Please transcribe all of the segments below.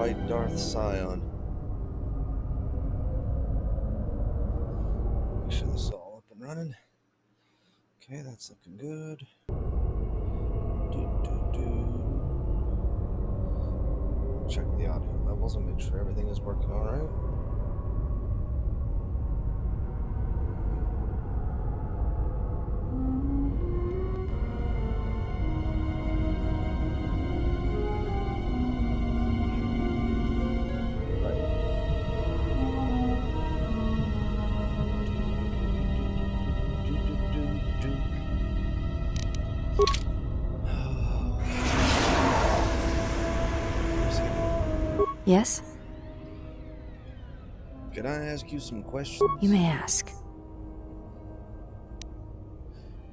fight Darth Scion. Make sure this is all up and running. Okay, that's looking good. Check the audio levels and make sure everything is working all right. Yes? Can I ask you some questions? You may ask.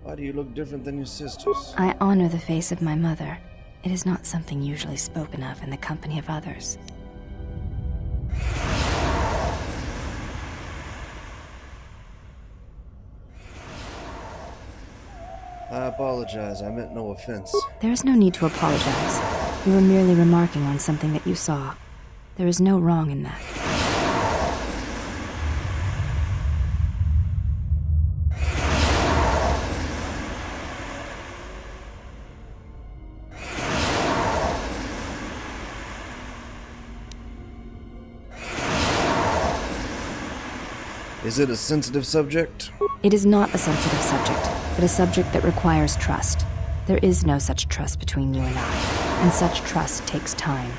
Why do you look different than your sisters? I honor the face of my mother. It is not something usually spoken of in the company of others. I apologize. I meant no offense. There is no need to apologize. You were merely remarking on something that you saw. There is no wrong in that. Is it a sensitive subject? It is not a sensitive subject, but a subject that requires trust. There is no such trust between you and I, and such trust takes time.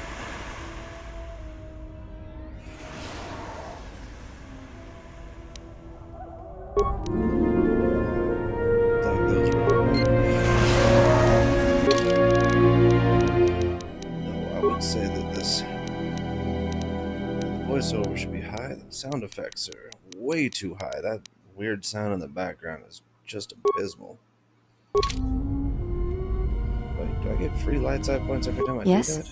Say that this voiceover should be high. The sound effects are way too high. That weird sound in the background is just abysmal. Wait, do I get free light side points every time I do that?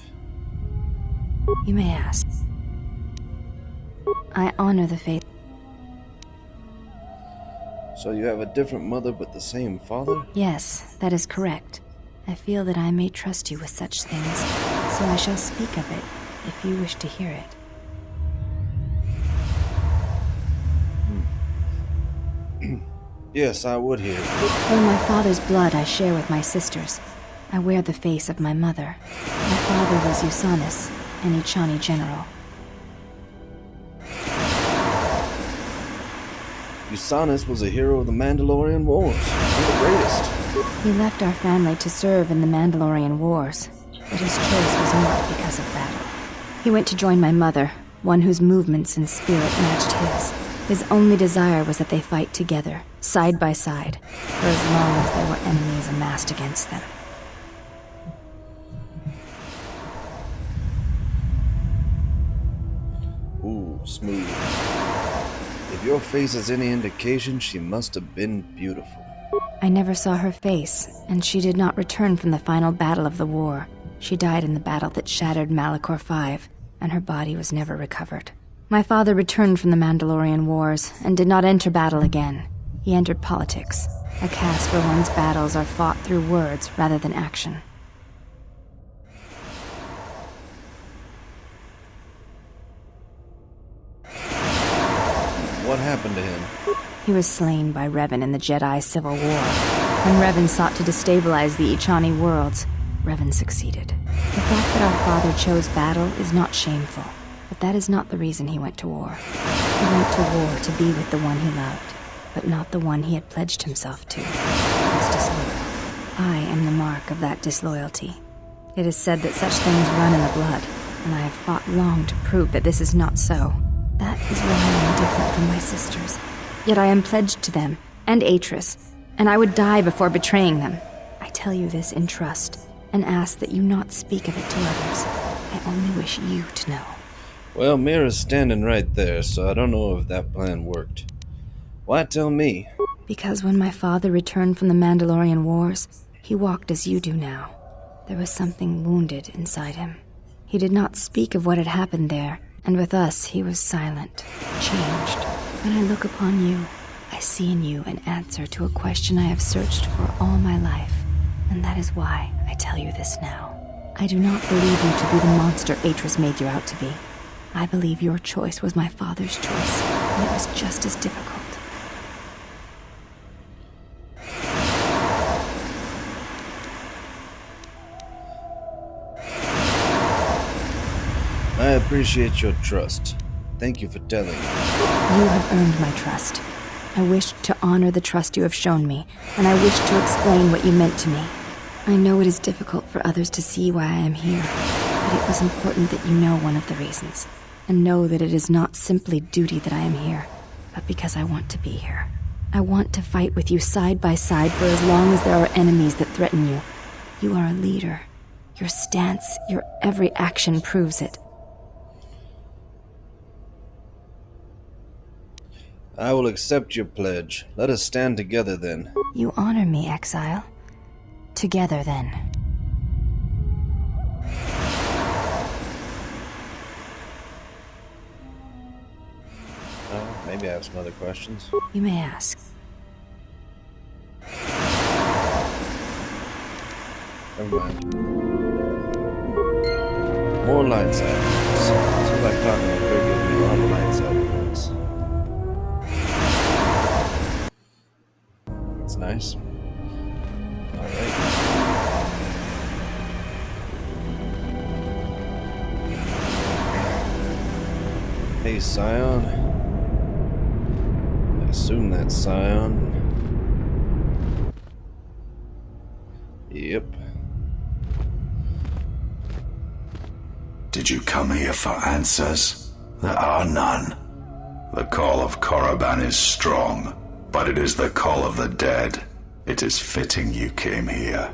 You may ask. I honor the faith. So you have a different mother but the same father? Yes, that is correct. I feel that I may trust you with such things, so I shall speak of it, if you wish to hear it. Yes, I would hear. Though my father's blood I share with my sisters, I wear the face of my mother. My father was Usanus, an Ichani general. Usanus was a hero of the Mandalorian Wars. The greatest. He left our family to serve in the Mandalorian Wars, but his choice was not because of battle. He went to join my mother, one whose movements and spirit matched his. His only desire was that they fight together, side by side, for as long as there were enemies amassed against them. Ooh, smooth. If your face is any indication, she must have been beautiful. I never saw her face, and she did not return from the final battle of the war. She died in the battle that shattered Malachor V, and her body was never recovered. My father returned from the Mandalorian Wars, and did not enter battle again. He entered politics, a caste where one's battles are fought through words rather than action. What happened to him? He was slain by Revan in the Jedi Civil War. When Revan sought to destabilize the Ichani worlds, Revan succeeded. The fact that our father chose battle is not shameful, but that is not the reason he went to war. He went to war to be with the one he loved, but not the one he had pledged himself to. He was disloyal. I am the mark of that disloyalty. It is said that such things run in the blood, and I have fought long to prove that this is not so. That is why I am different from my sisters. Yet I am pledged to them, and Atris, and I would die before betraying them. I tell you this in trust, and ask that you not speak of it to others. I only wish you to know. Well, Mira's standing right there, so I don't know if that plan worked. Why tell me? Because when my father returned from the Mandalorian Wars, he walked as you do now. There was something wounded inside him. He did not speak of what had happened there, and with us he was silent, changed. When I look upon you, I see in you an answer to a question I have searched for all my life, and that is why I tell you this now. I do not believe you to be the monster Atris made you out to be. I believe your choice was my father's choice, and it was just as difficult. I appreciate your trust. Thank you for telling me. You have earned my trust. I wish to honor the trust you have shown me, and I wish to explain what you meant to me. I know it is difficult for others to see why I am here, but it was important that you know one of the reasons, and know that it is not simply duty that I am here, but because I want to be here. I want to fight with you side by side for as long as there are enemies that threaten you. You are a leader. Your stance, your every action proves it. I will accept your pledge. Let us stand together then. You honor me, exile. Together then. Maybe I have some other questions. You may ask. Never mind. More light side points. Seems like Platinum will give me a lot of light side points. That's nice. Alright. Hey, Scion. I assume that's Scion. Yep. Did you come here for answers? There are none. The call of Korriban is strong, but it is the call of the dead. It is fitting you came here.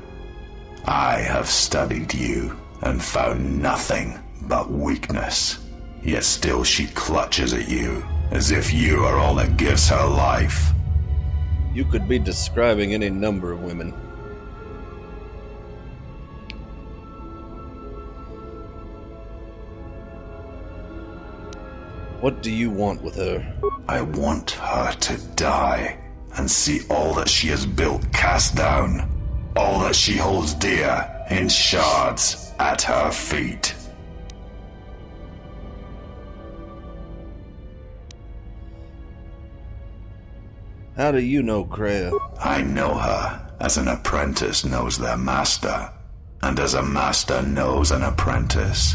I have studied you and found nothing but weakness. Yet still she clutches at you, as if you are all that gives her life. You could be describing any number of women. What do you want with her? I want her to die, and see all that she has built cast down. All that she holds dear, in shards, at her feet. How do you know Kreia? I know her as an apprentice knows their master, and as a master knows an apprentice.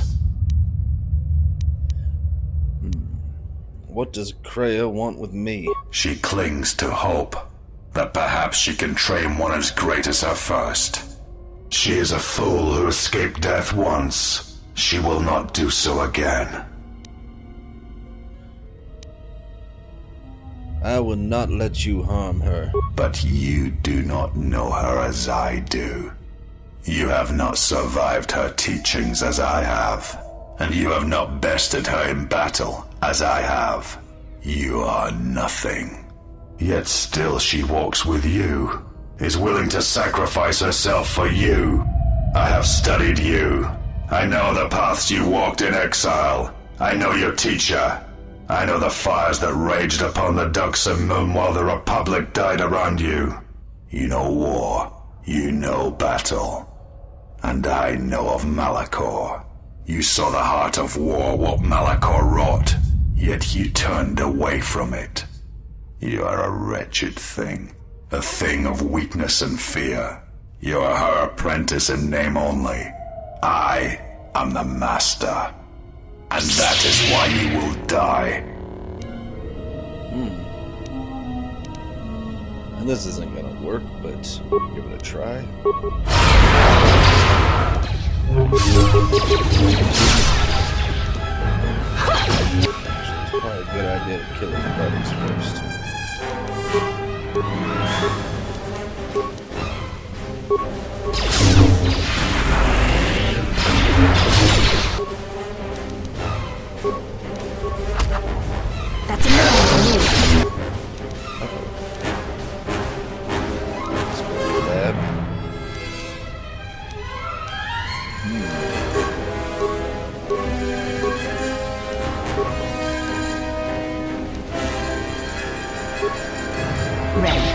What does Kreia want with me? She clings to hope that perhaps she can train one as great as her first. She is a fool who escaped death once. She will not do so again. I will not let you harm her. But you do not know her as I do. You have not survived her teachings as I have, and you have not bested her in battle as I have. You are nothing. Yet still she walks with you, is willing to sacrifice herself for you. I have studied you. I know the paths you walked in exile. I know your teacher. I know the fires that raged upon the Duxon Moon while the Republic died around you. You know war. You know battle. And I know of Malachor. You saw the heart of war, what Malachor wrought, yet you turned away from it. You are a wretched thing, a thing of weakness and fear. You are her apprentice in name only. I am the master, and that is why you will die. And this isn't gonna work, but give it a try. Actually, it's probably a good idea to kill his buddies first. That's another one for me. It's really bad. Ready.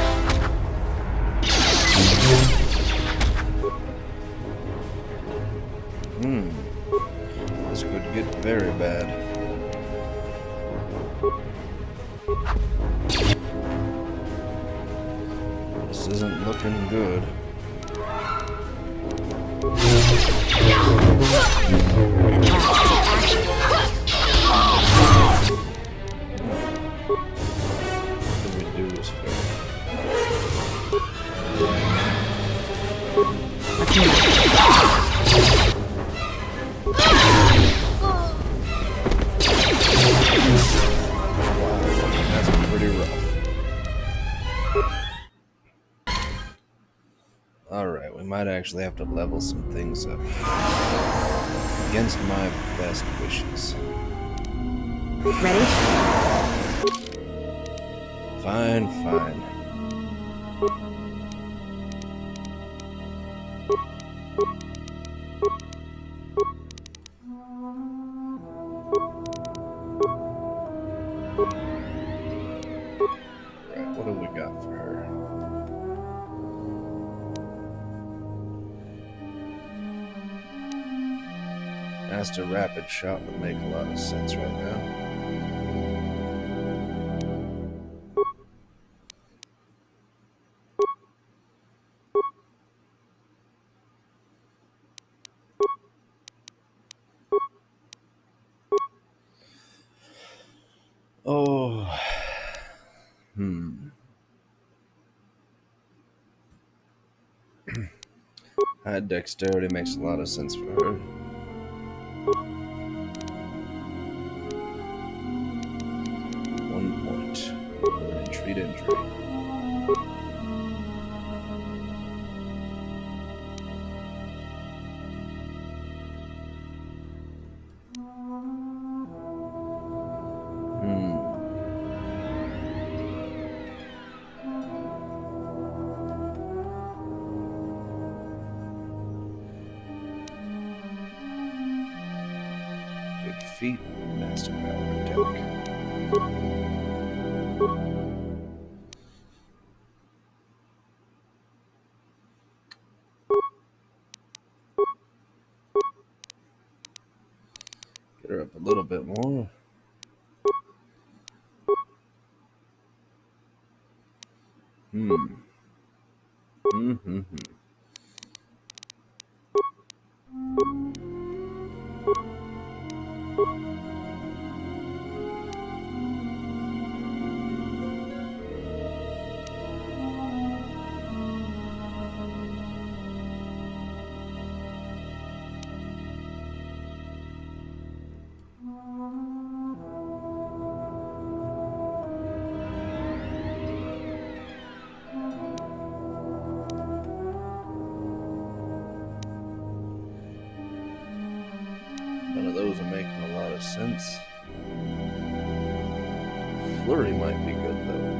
very bad. This isn't looking good. What we do is fair. Wow, that's pretty rough. Alright, we might actually have to level some things up. Against my best wishes. Ready? Fine, fine. Alright, what do we got for her? Master Rapid Shot would make a lot of sense right now. Oh. High dexterity makes a lot of sense for her. Treat injury. Good feet, master power attack. Get her up a little bit more. None of those are making a lot of sense. Flurry might be good though.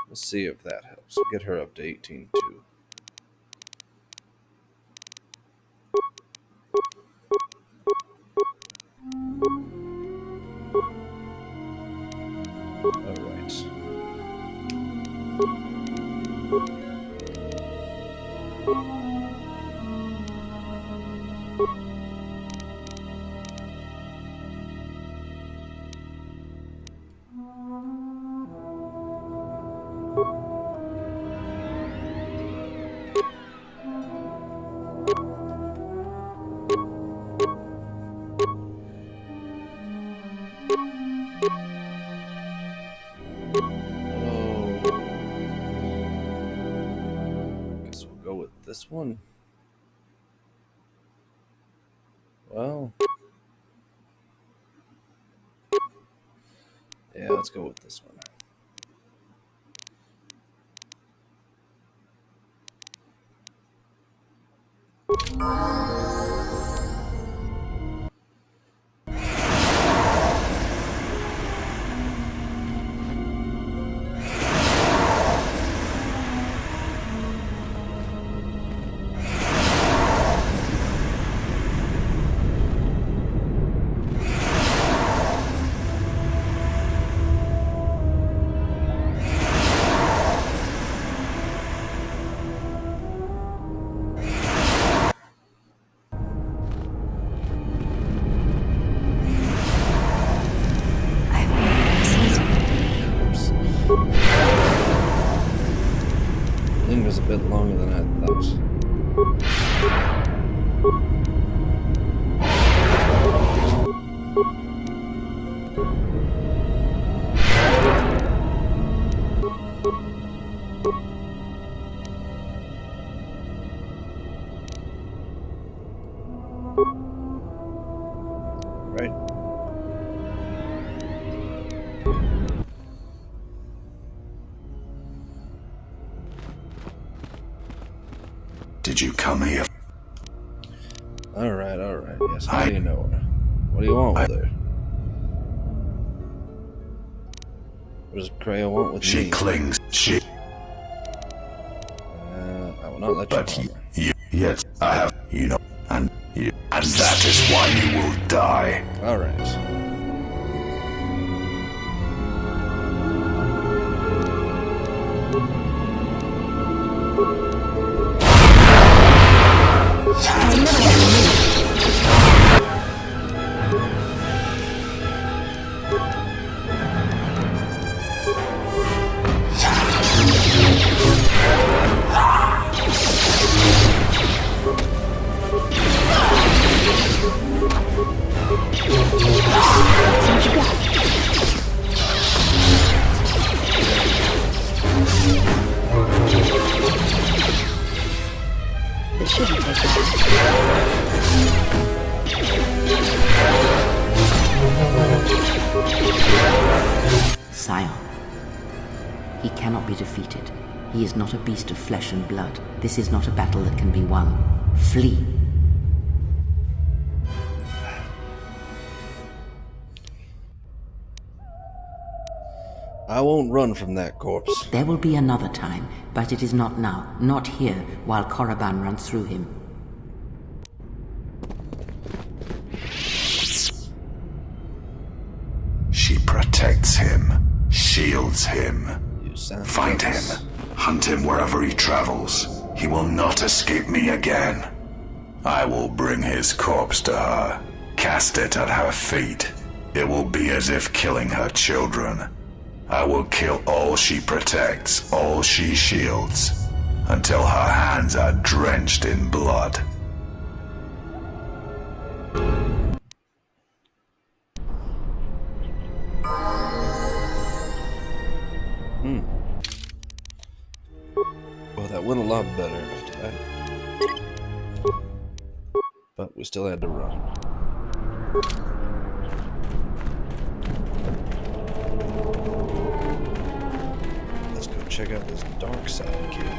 We'll see if that helps. We'll get her up to 18 too. This one? Well, yeah, let's go with this one. bit longer than I thought. Right. Did you come here? Alright, alright. Yes, how do you know her? What do you want with her? What does Kreia want with She me? clings. She. I will not let you But harm her. yet I have, and that is why you will die. Alright. This shouldn't take long. Scion. He cannot be defeated. He is not a beast of flesh and blood. This is not a battle that can be won. Flee. I won't run from that corpse. There will be another time, but it is not now, not here, while Korriban runs through him. She protects him, shields him. You sound Find jealous. him, hunt him wherever he travels. He will not escape me again. I will bring his corpse to her, cast it at her feet. It will be as if killing her children. I will kill all she protects, all she shields, until her hands are drenched in blood. Well, that went a lot better after that. But we still had to run. Let's go check out this dark side cave.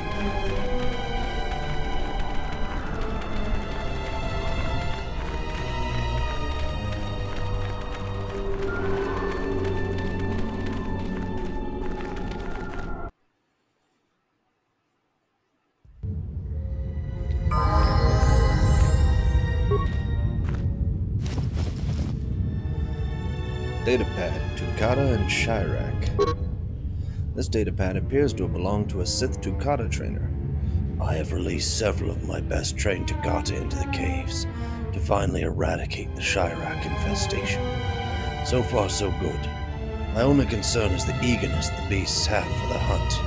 Datapad, Tukata and Chirac. This datapad appears to have belonged to a Sith Tukata trainer. I have released several of my best trained Tukata into the caves to finally eradicate the Chirac infestation. So far, so good. My only concern is the eagerness the beasts have for the hunt.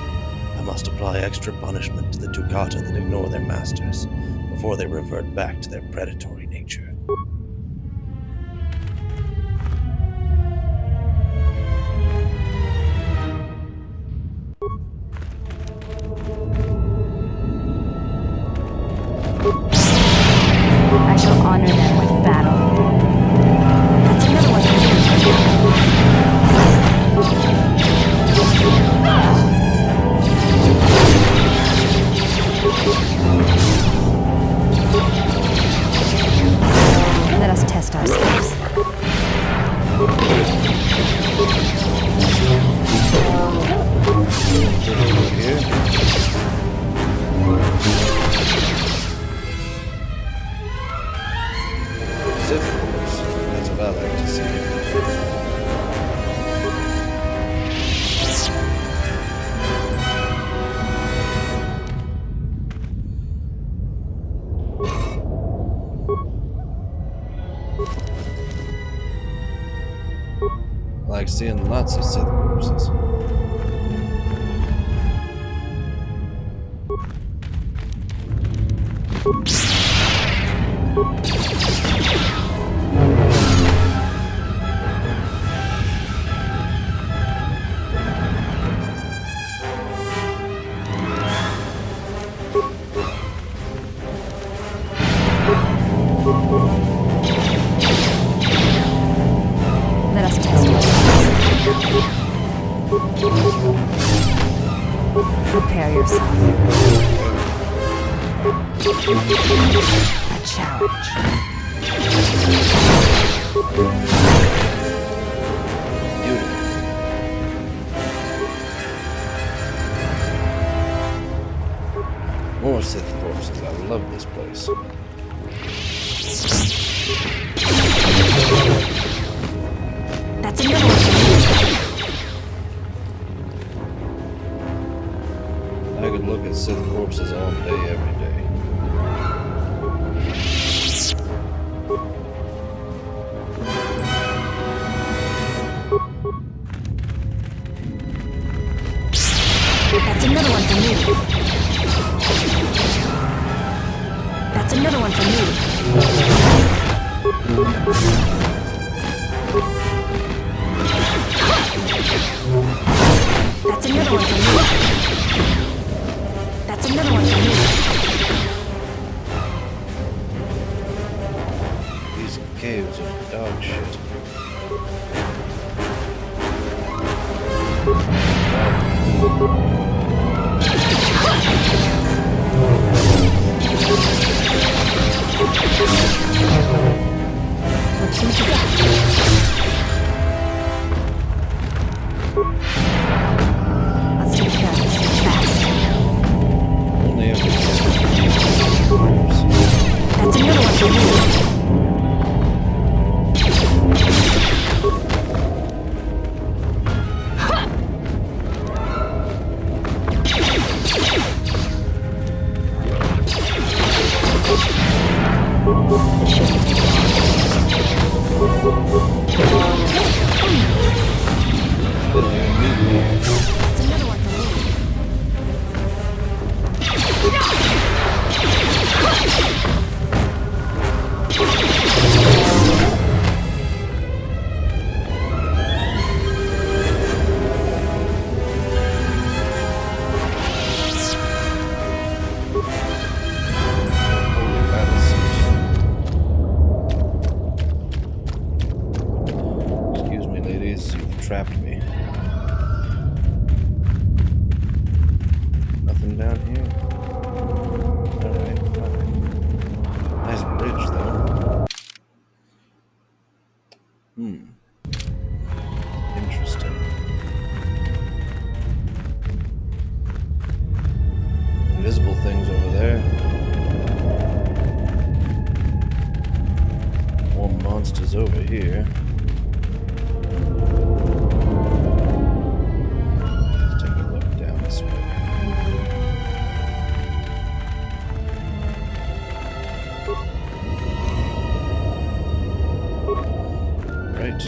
I must apply extra punishment to the Tukata that ignore their masters before they revert back to their predatory nature. I shall honor them with battle. That's another one. Let us test ourselves. Here. Sith Force. That's what I like to see. I like seeing lots of Sith corpses. Let us test it. Prepare yourself. A challenge. More Sith corpses. I love this place. That's another one for me. I could look at Sith corpses all day, every day. That's another one for me. That's another one for me. That's another one for me. That's another one for me. These caves are dog shit. Let's see what you got. Let's take care of this fast. Only ever Sith corpse. That's another one for me. That's another one for me. Excuse me, ladies, you've trapped me. Nothing down here? Alright, fine. Nice bridge, though. Interesting. Invisible things over there. More monsters over here. Let's take a look down this way. Right.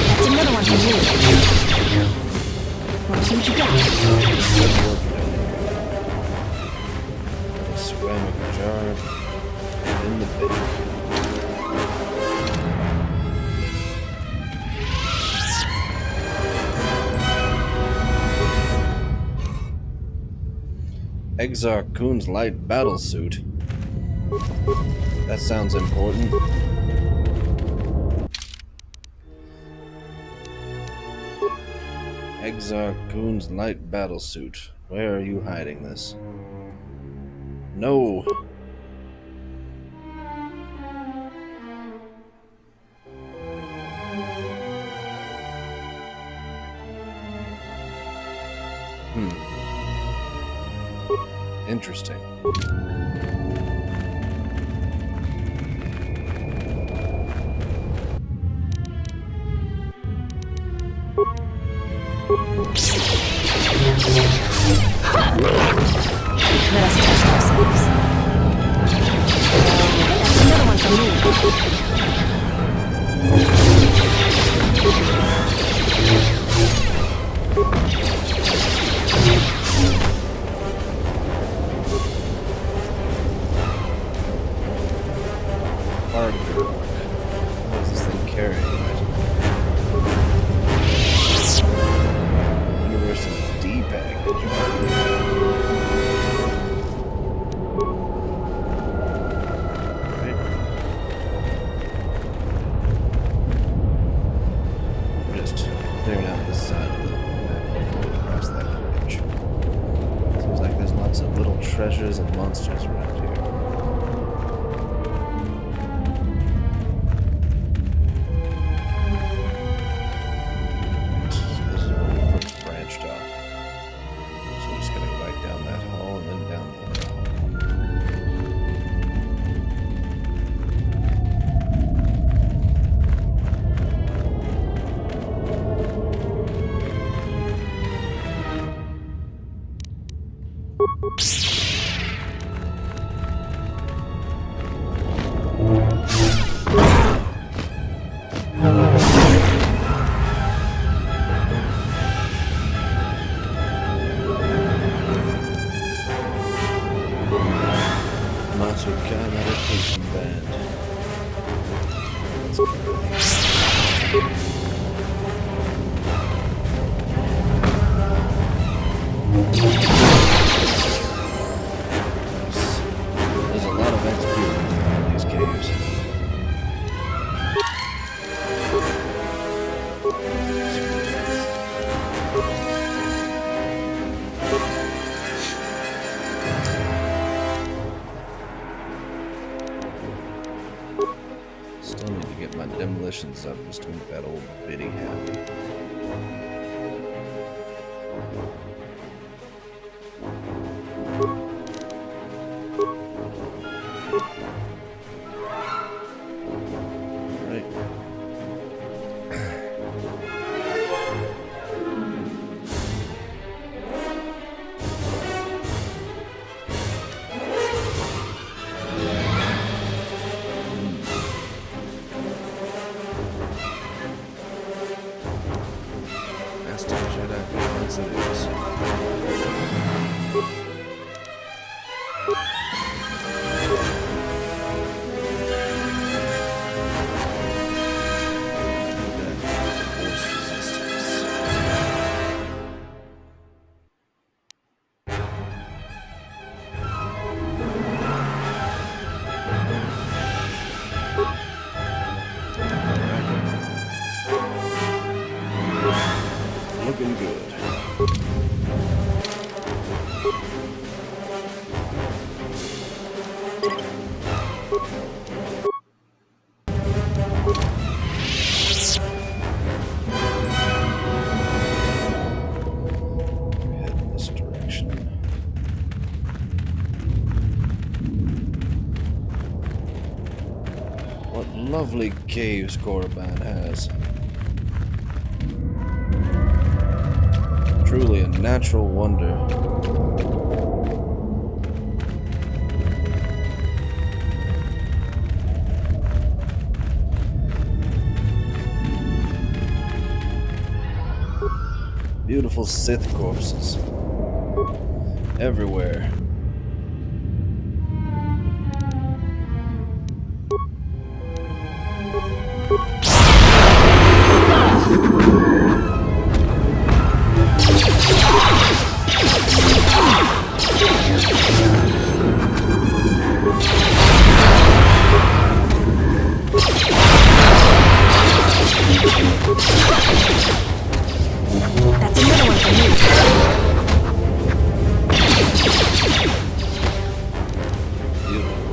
That's another one for me. Let's see what you got. A ceramic jar in the bin. Exar Kun's light battle suit. That sounds important. Exar Kun's light battle suit. Where are you hiding this? No. Interesting. Let us test ourselves. That's another one for me. Hard work. What is this thing carrying? Universal D-pad. Right. Just clearing out this side of the map before we cross that bridge. Seems like there's lots of little treasures and monsters around here. This is where we first branched off. So we're just gonna go back down that hall and then down the other hall. Matsuka Meditation Band. Let's There's a lot of XP in these caves. Still need to get my demolitions up just to make that old biddy happy. Right. Master Jedi once it is. Force resistance. Looking good. Head in this direction. What lovely caves Korriban has. Truly a natural wonder. Beautiful Sith corpses. Everywhere. That's another one for me. Beautiful.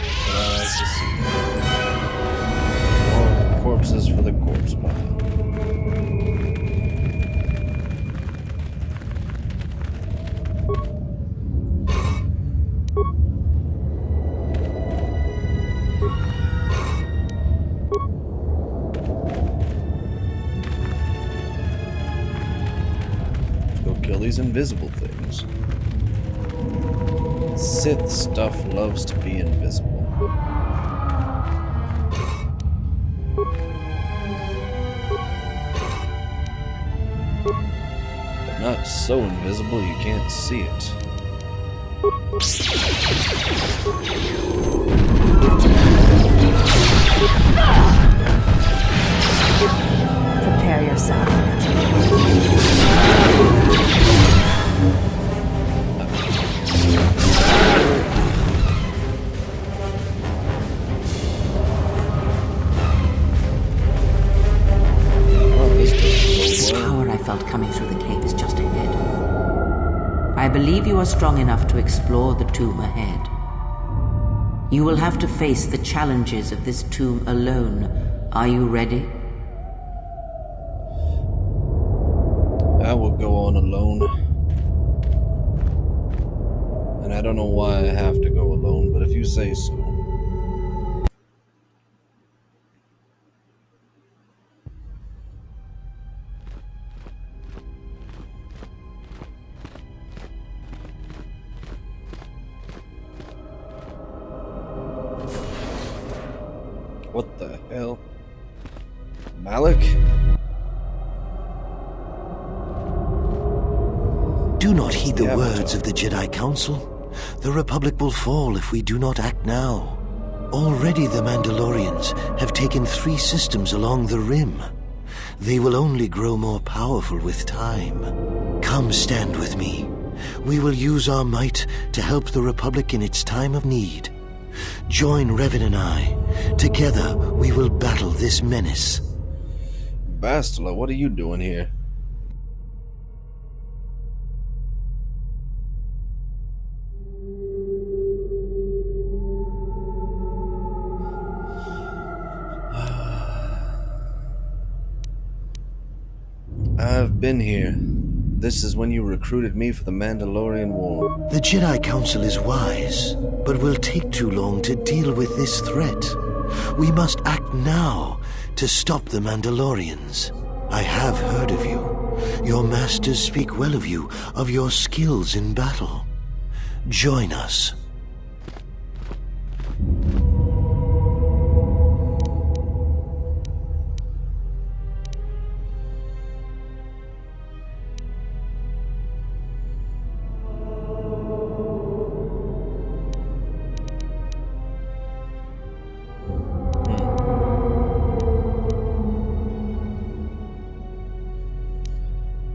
That's what I like to see. More corpses for the corpse pile. kill these invisible things. Sith stuff loves to be invisible. But not so invisible you can't see it. Prepare yourself. The power I felt coming through the cave is just ahead. I believe you are strong enough to explore the tomb ahead. You will have to face the challenges of this tomb alone. Are you ready? I will go on alone. And I don't know why I have to go alone, but if you say so. What the hell? Malik? Do not heed the words of the Jedi Council. The Republic will fall if we do not act now. Already the Mandalorians have taken 3 systems along the Rim. They will only grow more powerful with time. Come stand with me. We will use our might to help the Republic in its time of need. Join Revan and I. Together we will battle this menace. Bastila, what are you doing here? I've been here. This is when you recruited me for the Mandalorian War. The Jedi Council is wise, but will take too long to deal with this threat. We must act now to stop the Mandalorians. I have heard of you. Your masters speak well of you, of your skills in battle. Join us.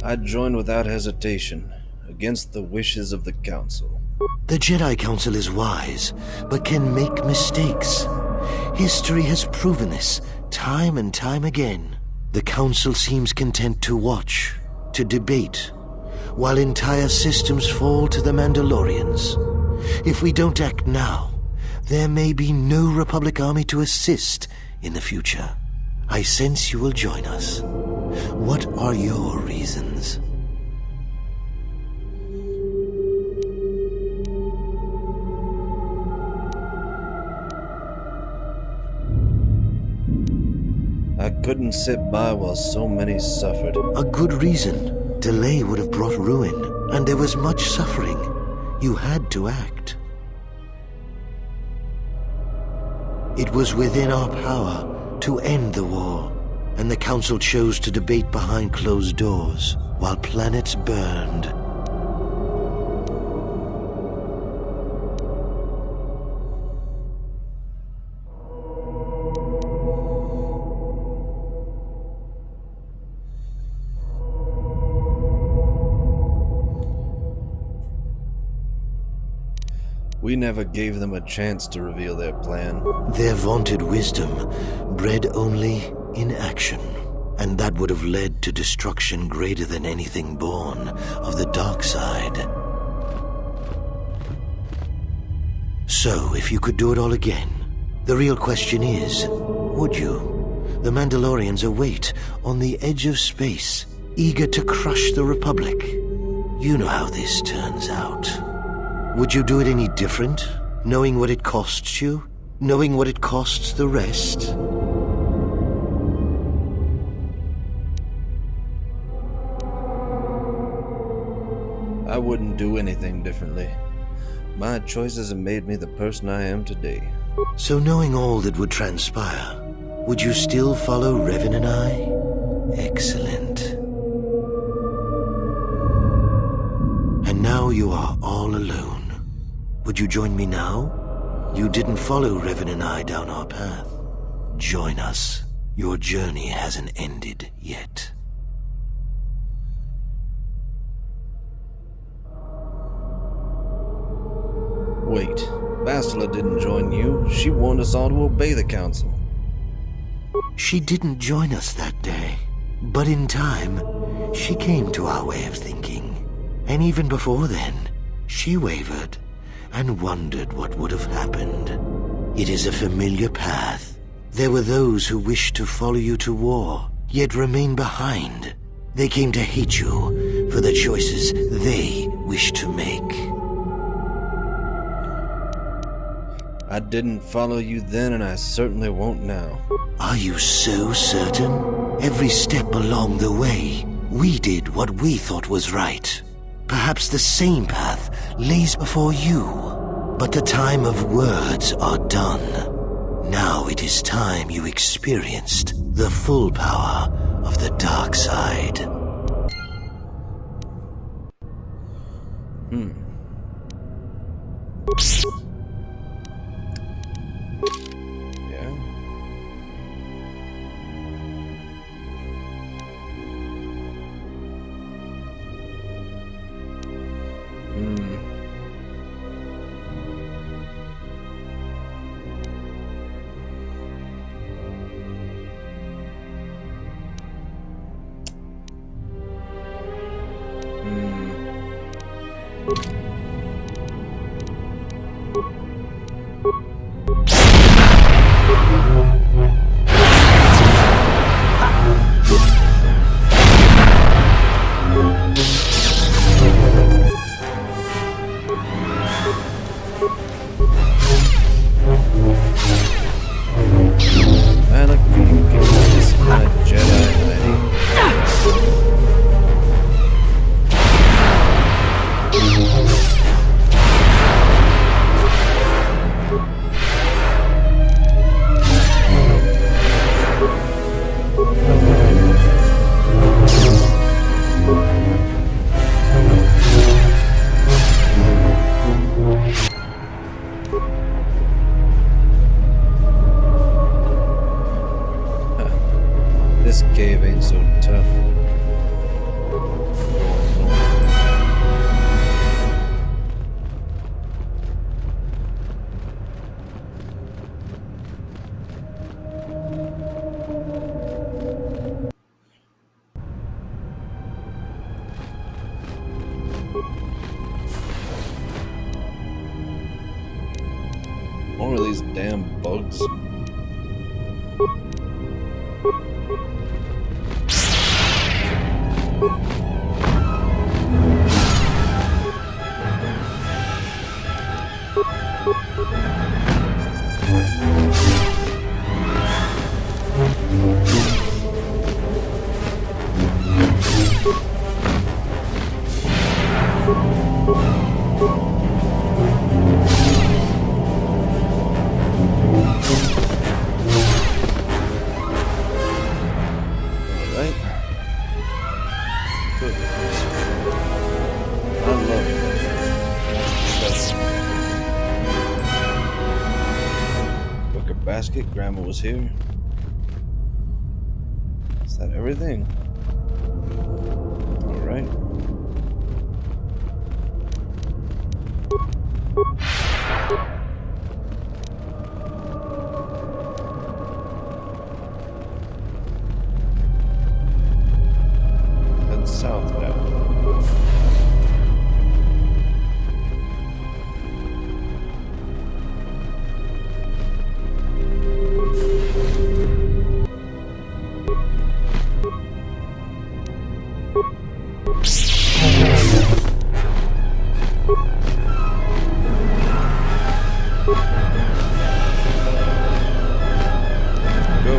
I joined without hesitation, against the wishes of the Council. The Jedi Council is wise, but can make mistakes. History has proven this, time and time again. The Council seems content to watch, to debate, while entire systems fall to the Mandalorians. If we don't act now, there may be no Republic army to assist in the future. I sense you will join us. What are your reasons? I couldn't sit by while so many suffered. A good reason. Delay would have brought ruin, and there was much suffering. You had to act. It was within our power to end the war, and the Council chose to debate behind closed doors while planets burned. We never gave them a chance to reveal their plan. Their vaunted wisdom bred only in action, and that would have led to destruction greater than anything born of the dark side. So, if you could do it all again, the real question is, would you? The Mandalorians await on the edge of space, eager to crush the Republic. You know how this turns out. Would you do it any different, knowing what it costs you? Knowing what it costs the rest? I wouldn't do anything differently. My choices have made me the person I am today. So knowing all that would transpire, would you still follow Revan and I? Excellent. And now you are all alone. Would you join me now? You didn't follow Revan and I down our path. Join us. Your journey hasn't ended yet. Wait, Bastila didn't join you. She warned us all to obey the Council. She didn't join us that day, but in time, she came to our way of thinking. And even before then, she wavered and wondered what would have happened. It is a familiar path. There were those who wished to follow you to war, yet remain behind. They came to hate you for the choices they wished to make. I didn't follow you then, and I certainly won't now. Are you so certain? Every step along the way, we did what we thought was right. Perhaps the same path lays before you, but the time of words are done. Now it is time you experienced the full power of the dark side. Yeah? Alec, you can kiss my Jedi Knight. This cave ain't so tough. More of these damn bugs. Alright. Good. I love it. Wicker basket, Grandma was here. Is that everything? Alright. Head south now. Go.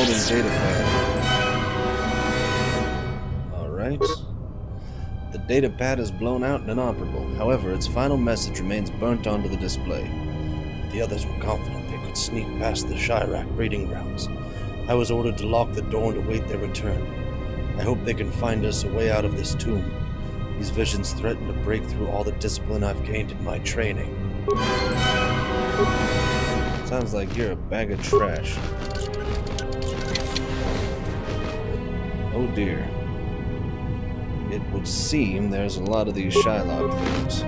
Downloading datapad. Alright. The datapad is blown out and inoperable. However, its final message remains burnt onto the display. The others were confident they could sneak past the Chirac breeding grounds. I was ordered to lock the door and await their return. I hope they can find us a way out of this tomb. These visions threaten to break through all the discipline I've gained in my training. Sounds like you're a bag of trash. Oh dear. It would seem there's a lot of these Shylock things.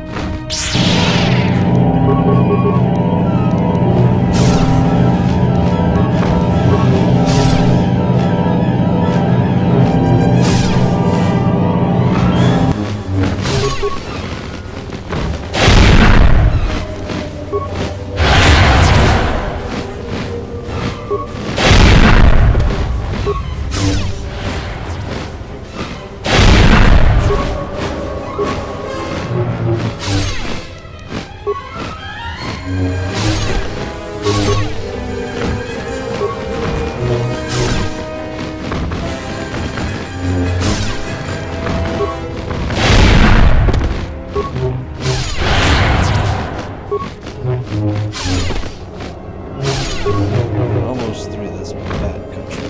Almost through this bad country.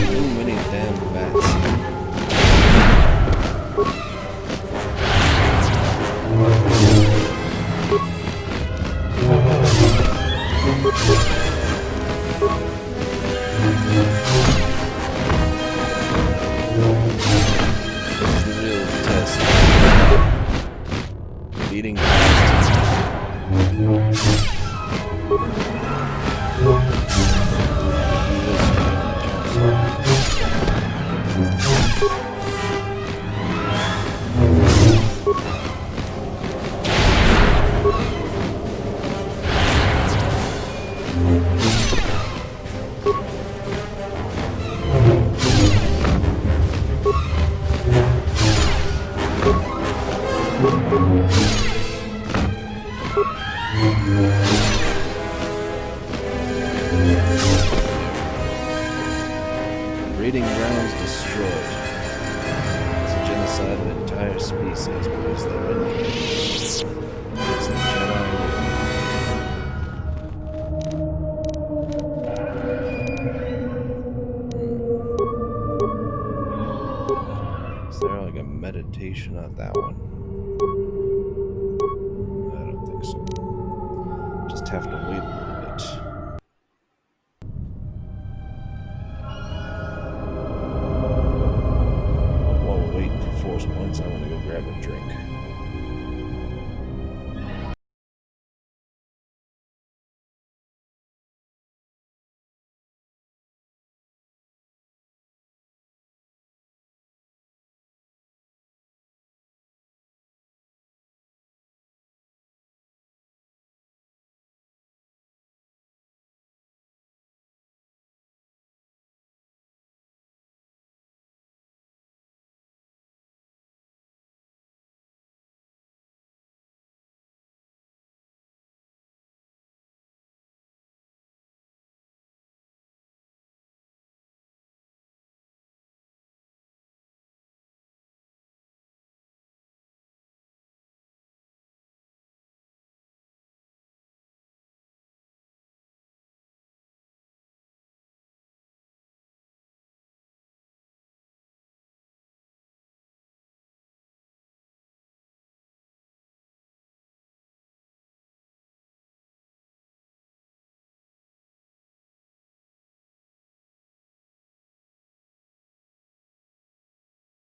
Too many damn bats. This is the real test. Beating bastards. Breeding grounds destroyed. It's a genocide of an entire species because they're inbred. It's the Jedi way. Is there like a meditation on that one? I don't think so. Just have to wait a little bit. While we're waiting for force points, I want to go grab a drink.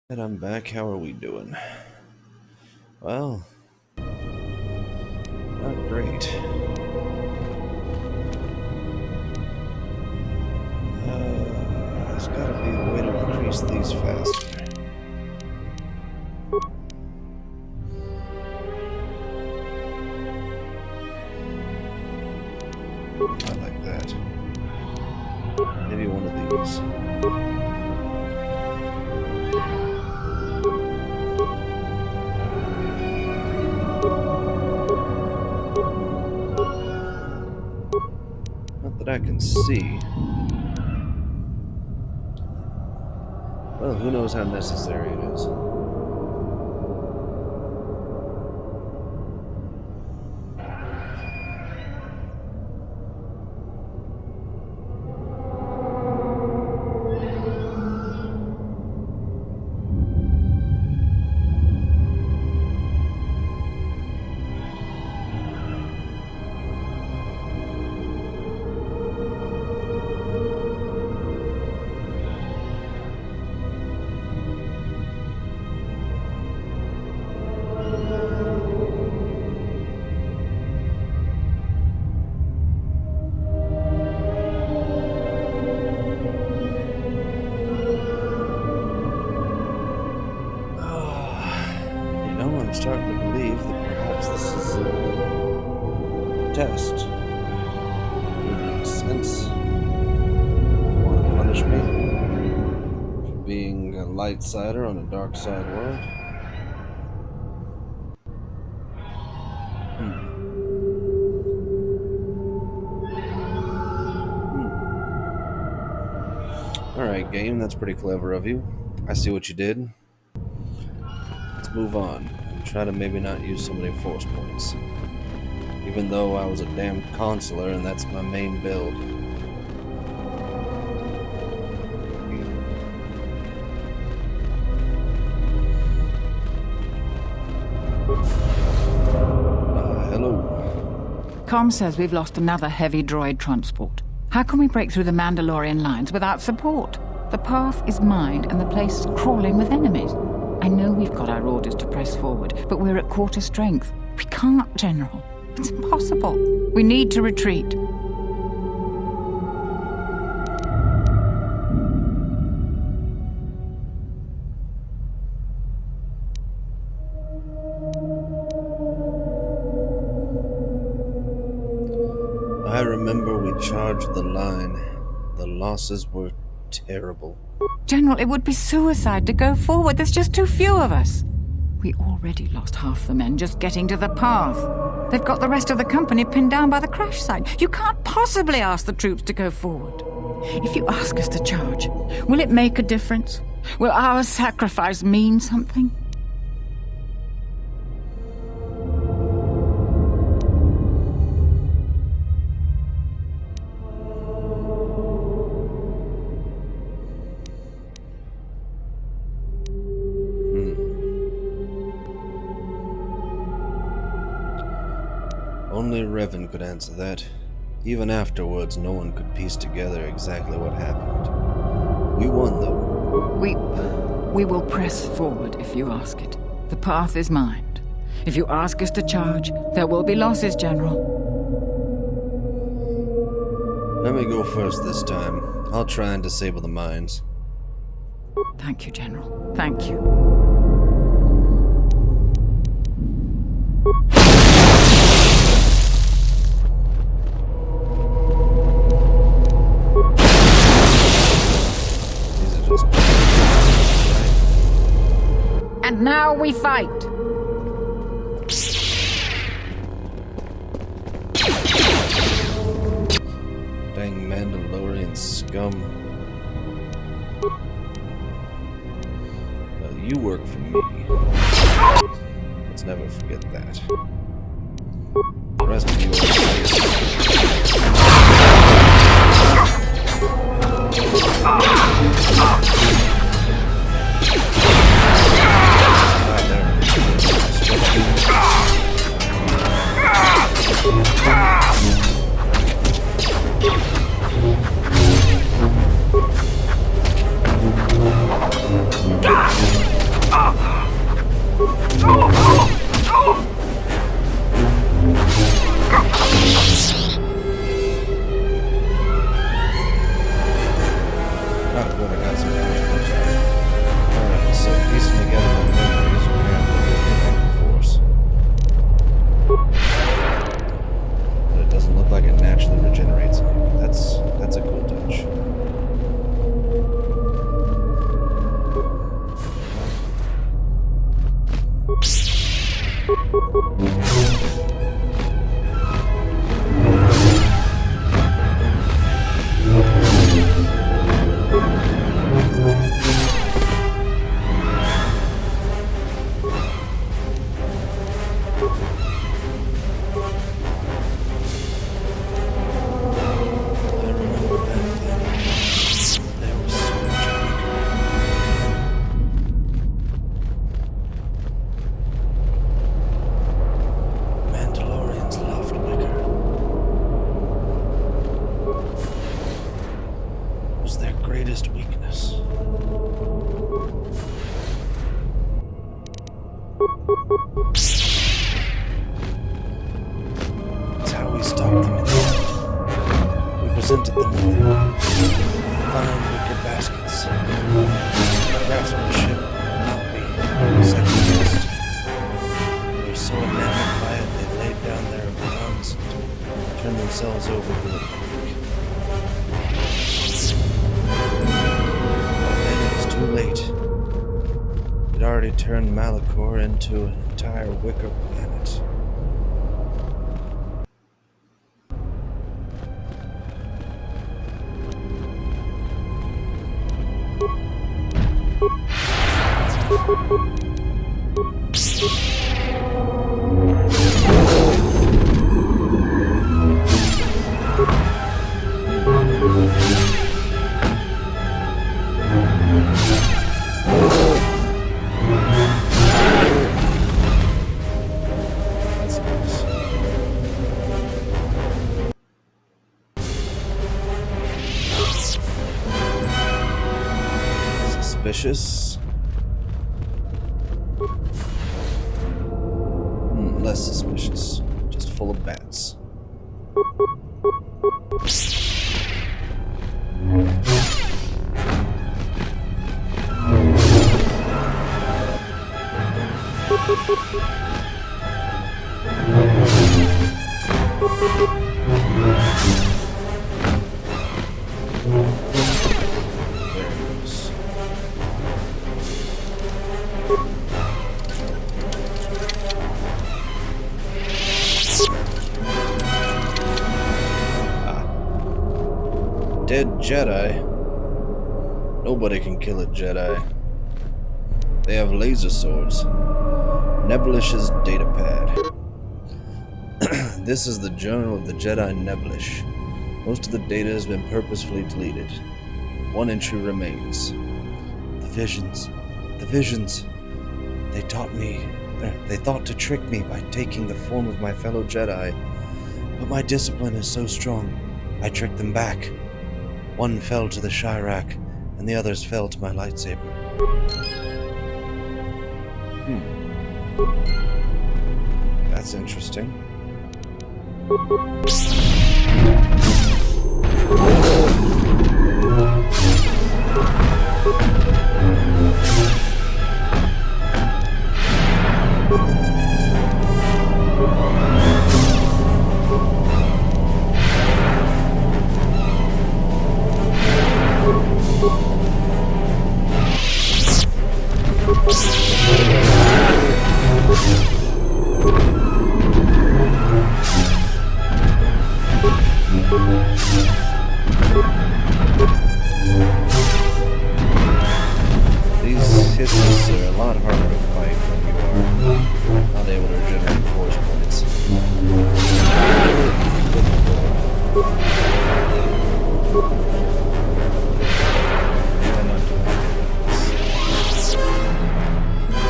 And I'm back. How are we doing? Well, not great. There's gotta be a way to increase these faster. I like that. Maybe one of these. Not that I can see. Well, who knows how necessary it is. I'm starting to believe that perhaps this is a test. It makes sense. Want to punish me for being a light sider on a dark side world? Alright, game, that's pretty clever of you. I see what you did. Let's move on and try to maybe not use so many force points. Even though I was a damn consular and that's my main build. Hello. Com says we've lost another heavy droid transport. How can we break through the Mandalorian lines without support? The path is mined and the place is crawling with enemies. I know we've got our orders to press forward, but we're at quarter strength. We can't, General. It's impossible. We need to retreat. I remember we charged the line. The losses were terrible. General, it would be suicide to go forward. There's just too few of us. We already lost half the men just getting to the path. They've got the rest of the company pinned down by the crash site. You can't possibly ask the troops to go forward. If you ask us to charge, will it make a difference? Will our sacrifice mean something? Only Revan could answer that. Even afterwards, no one could piece together exactly what happened. We won, though. We will press forward if you ask it. The path is mined. If you ask us to charge, there will be losses, General. Let me go first this time. I'll try and disable the mines. Thank you, General. Thank you. And now we fight! Dang Mandalorian scum. Well, you work for me. Let's never forget that. The rest of you inspected them with fine wicker baskets. Craftsmanship would not be second guessed. They were so enamored by it they laid down their guns and turned themselves over to the public. But then it was too late. It already turned Malachor into an entire wicker planet. That's nice. Suspicious? Less suspicious. Just full of bats. There it goes. Dead Jedi. Nobody can kill a Jedi. They have laser swords. Nebulish's datapad. This is the Journal of the Jedi Nebulish. Most of the data has been purposefully deleted. One entry remains. The visions. The visions. They thought to trick me by taking the form of my fellow Jedi. But my discipline is so strong, I tricked them back. One fell to the Chirac, and the others fell to my lightsaber. That's interesting. These hisses are a lot harder to fight when you are not able to regenerate force points.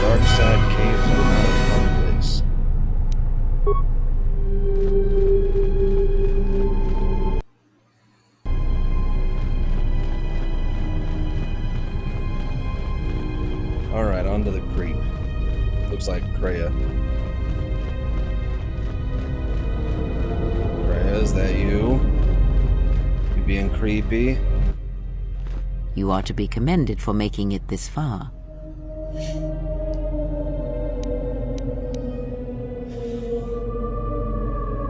Dark side caves are not a fun place. Alright, on to the creep. Looks like Kreia. Kreia, is that you? You being creepy? You are to be commended for making it this far.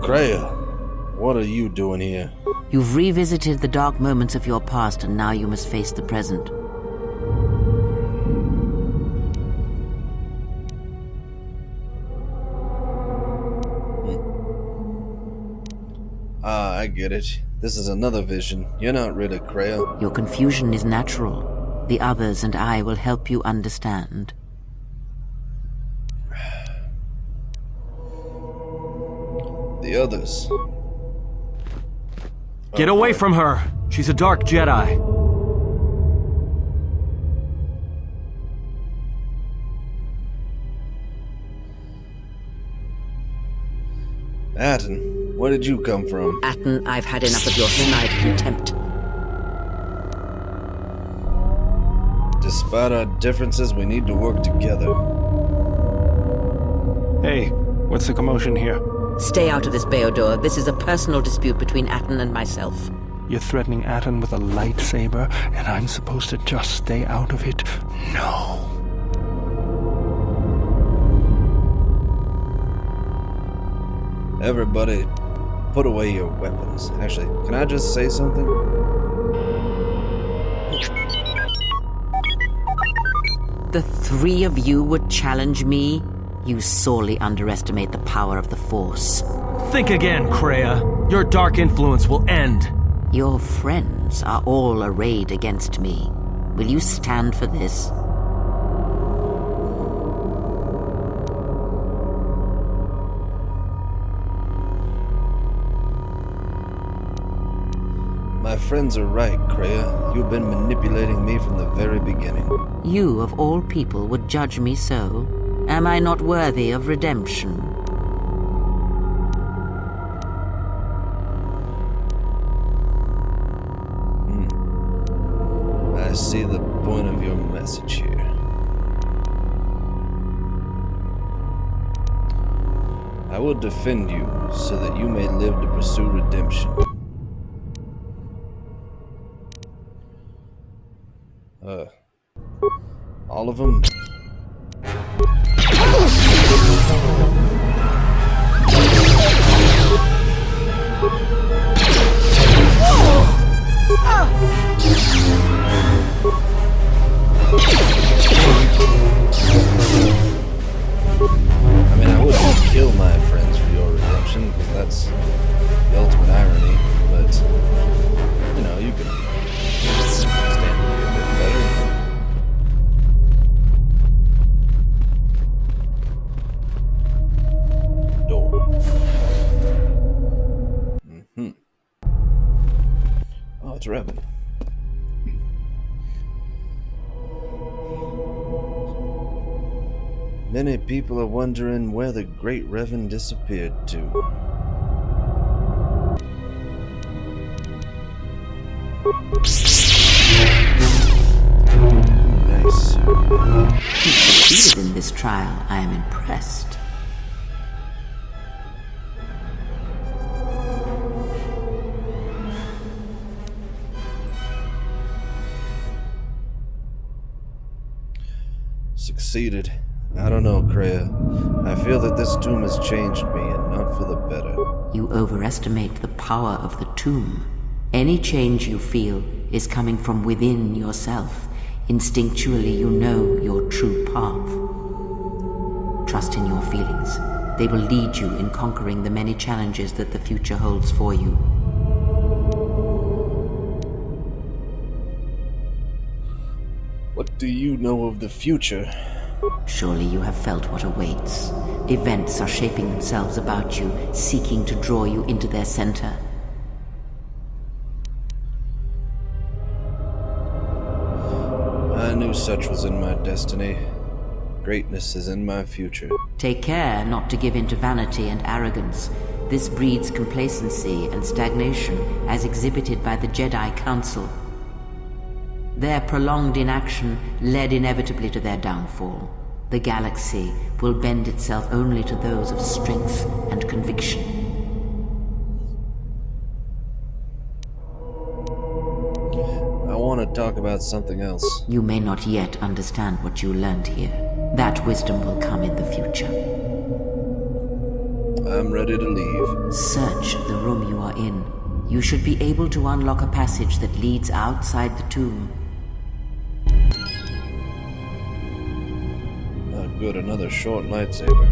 Kreia, what are you doing here? You've revisited the dark moments of your past, and now you must face the present. I get it. This is another vision. You're not rid of Kreia. Your confusion is natural. The others and I will help you understand. The others. Get away from her! She's a dark Jedi. Atten, where did you come from? Atten, I've had enough of your snide contempt. Despite our differences, we need to work together. Hey, what's the commotion here? Stay out of this, Beodor. This is a personal dispute between Atten and myself. You're threatening Atten with a lightsaber, and I'm supposed to just stay out of it? No. Everybody, put away your weapons. Actually, can I just say something? The three of you would challenge me? You sorely underestimate the power of the Force. Think again, Kreia. Your dark influence will end. Your friends are all arrayed against me. Will you stand for this? My friends are right, Kreia. You've been manipulating me from the very beginning. You, of all people, would judge me so? Am I not worthy of redemption? I see the point of your message here. I will defend you so that you may live to pursue redemption. All of them? I mean, I wouldn't kill my friends for your redemption, because that's the ultimate irony, but, you know, you could stand to be a bit better. Door. Oh, it's Revan. Many people are wondering where the great Revan disappeared to. Nice. You succeeded in this trial. I am impressed. Succeeded. I don't know, Kreia. I feel that this tomb has changed me, and not for the better. You overestimate the power of the tomb. Any change you feel is coming from within yourself. Instinctually, you know your true path. Trust in your feelings. They will lead you in conquering the many challenges that the future holds for you. What do you know of the future? Surely you have felt what awaits. Events are shaping themselves about you, seeking to draw you into their center. I knew such was in my destiny. Greatness is in my future. Take care not to give in to vanity and arrogance. This breeds complacency and stagnation, as exhibited by the Jedi Council. Their prolonged inaction led inevitably to their downfall. The galaxy will bend itself only to those of strength and conviction. I want to talk about something else. You may not yet understand what you learned here. That wisdom will come in the future. I'm ready to leave. Search the room you are in. You should be able to unlock a passage that leads outside the tomb. Good, another short lightsaber.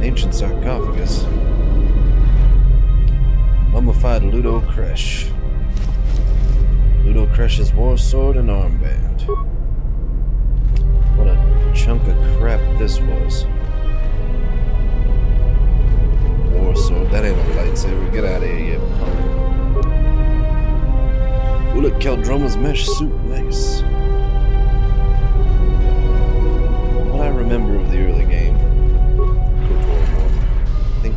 Ancient sarcophagus. Mummified Ludo Kresh. Ludo Kresh's war sword and armband. What a chunk of crap this was. War sword, that ain't a lightsaber. Get out of here, you punk. Ooh, look, Keldroma's mesh suit, nice. What I remember of the early game, KOTOR 1, I think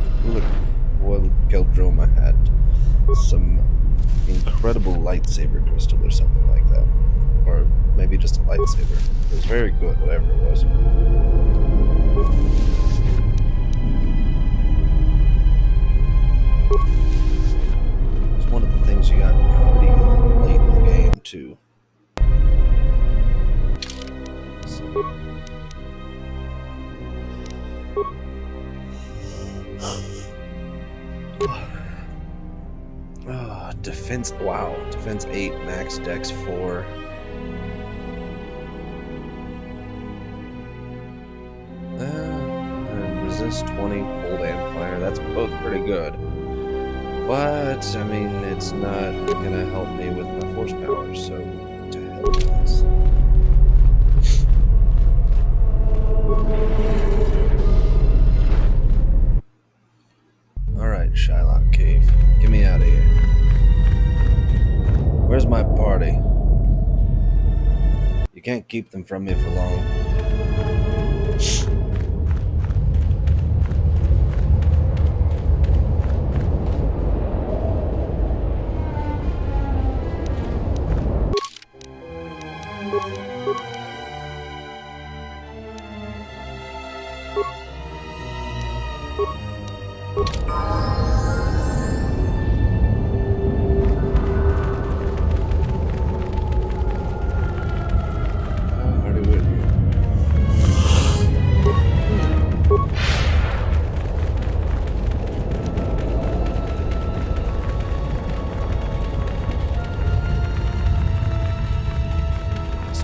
Keldroma had some incredible lightsaber crystal or something like that. Or maybe just a lightsaber. It was very good, whatever it was. to. Defense, wow. Defense 8, max dex 4. And resist 20, cold and fire. That's both pretty good. But, I mean, it's not gonna help me with my force power, so to hell with this. Alright, Shylock Cave. Get me out of here. Where's my party? You can't keep them from me for long.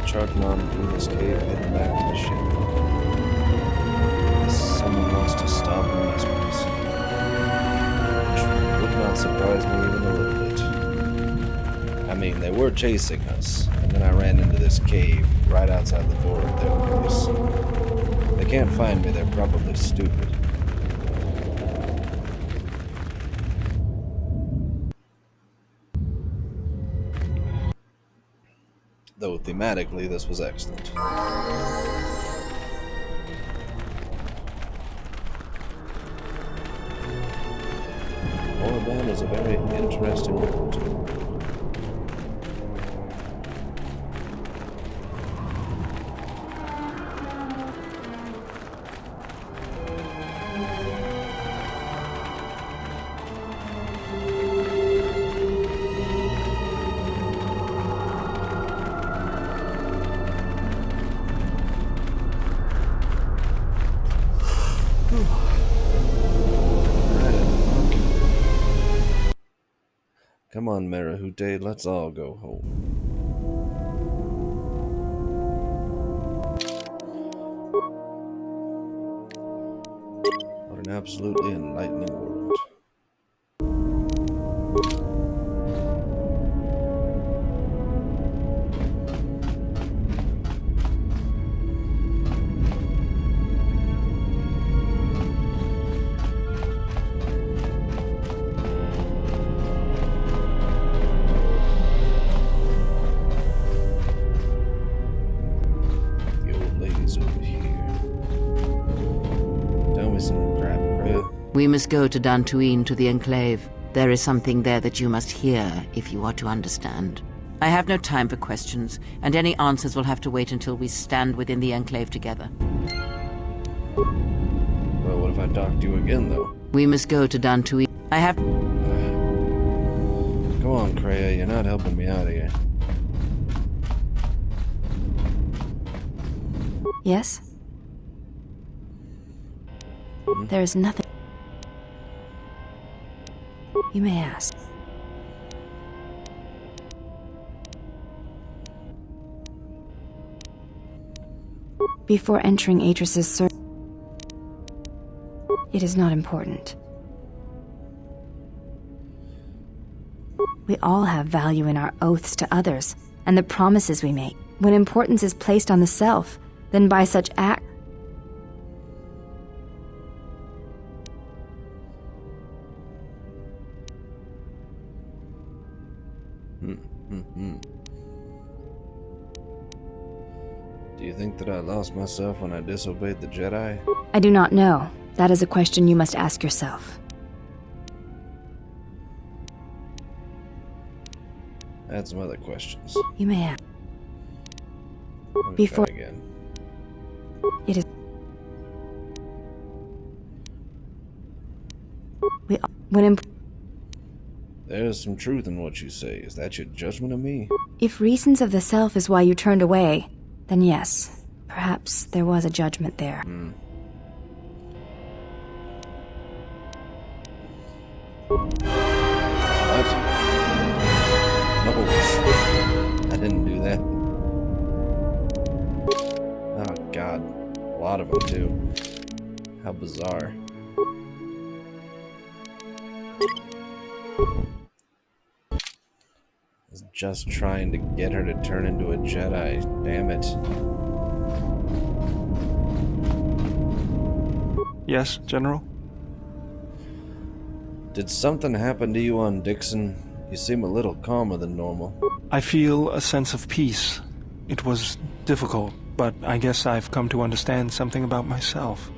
Charging on through this cave, heading back to the ship. Guess someone wants to stop in this place. Which would not surprise me even a little bit. I mean, they were chasing us, and then I ran into this cave right outside the door of their place. If they can't find me, they're probably stupid. Though thematically, this was excellent. Showdown is a very interesting world. Come on, Marahute, let's all go home. What an absolutely enlightening world. We must go to Dantooine, to the Enclave. There is something there that you must hear if you are to understand. I have no time for questions, and any answers will have to wait until we stand within the Enclave together. Well, what if I talk to you again, though? We must go to Dantooine. I have... Go on, Kreia, you're not helping me out here. Yes? There is nothing you may ask. Before entering Atris's service, it is not important. We all have value in our oaths to others, and the promises we make. When importance is placed on the self, then by such act, Do you think that I lost myself when I disobeyed the Jedi? I do not know. That is a question you must ask yourself. I had some other questions. You may ask. Before again. It is. There's some truth in what you say. Is that your judgment of me? If reasons of the self is why you turned away, then yes, perhaps there was a judgment there. What? No, I didn't do that. Oh god, a lot of them too. How bizarre. I was just trying to get her to turn into a Jedi, damn it. Yes, General? Did something happen to you on Dixon? You seem a little calmer than normal. I feel a sense of peace. It was difficult, but I guess I've come to understand something about myself.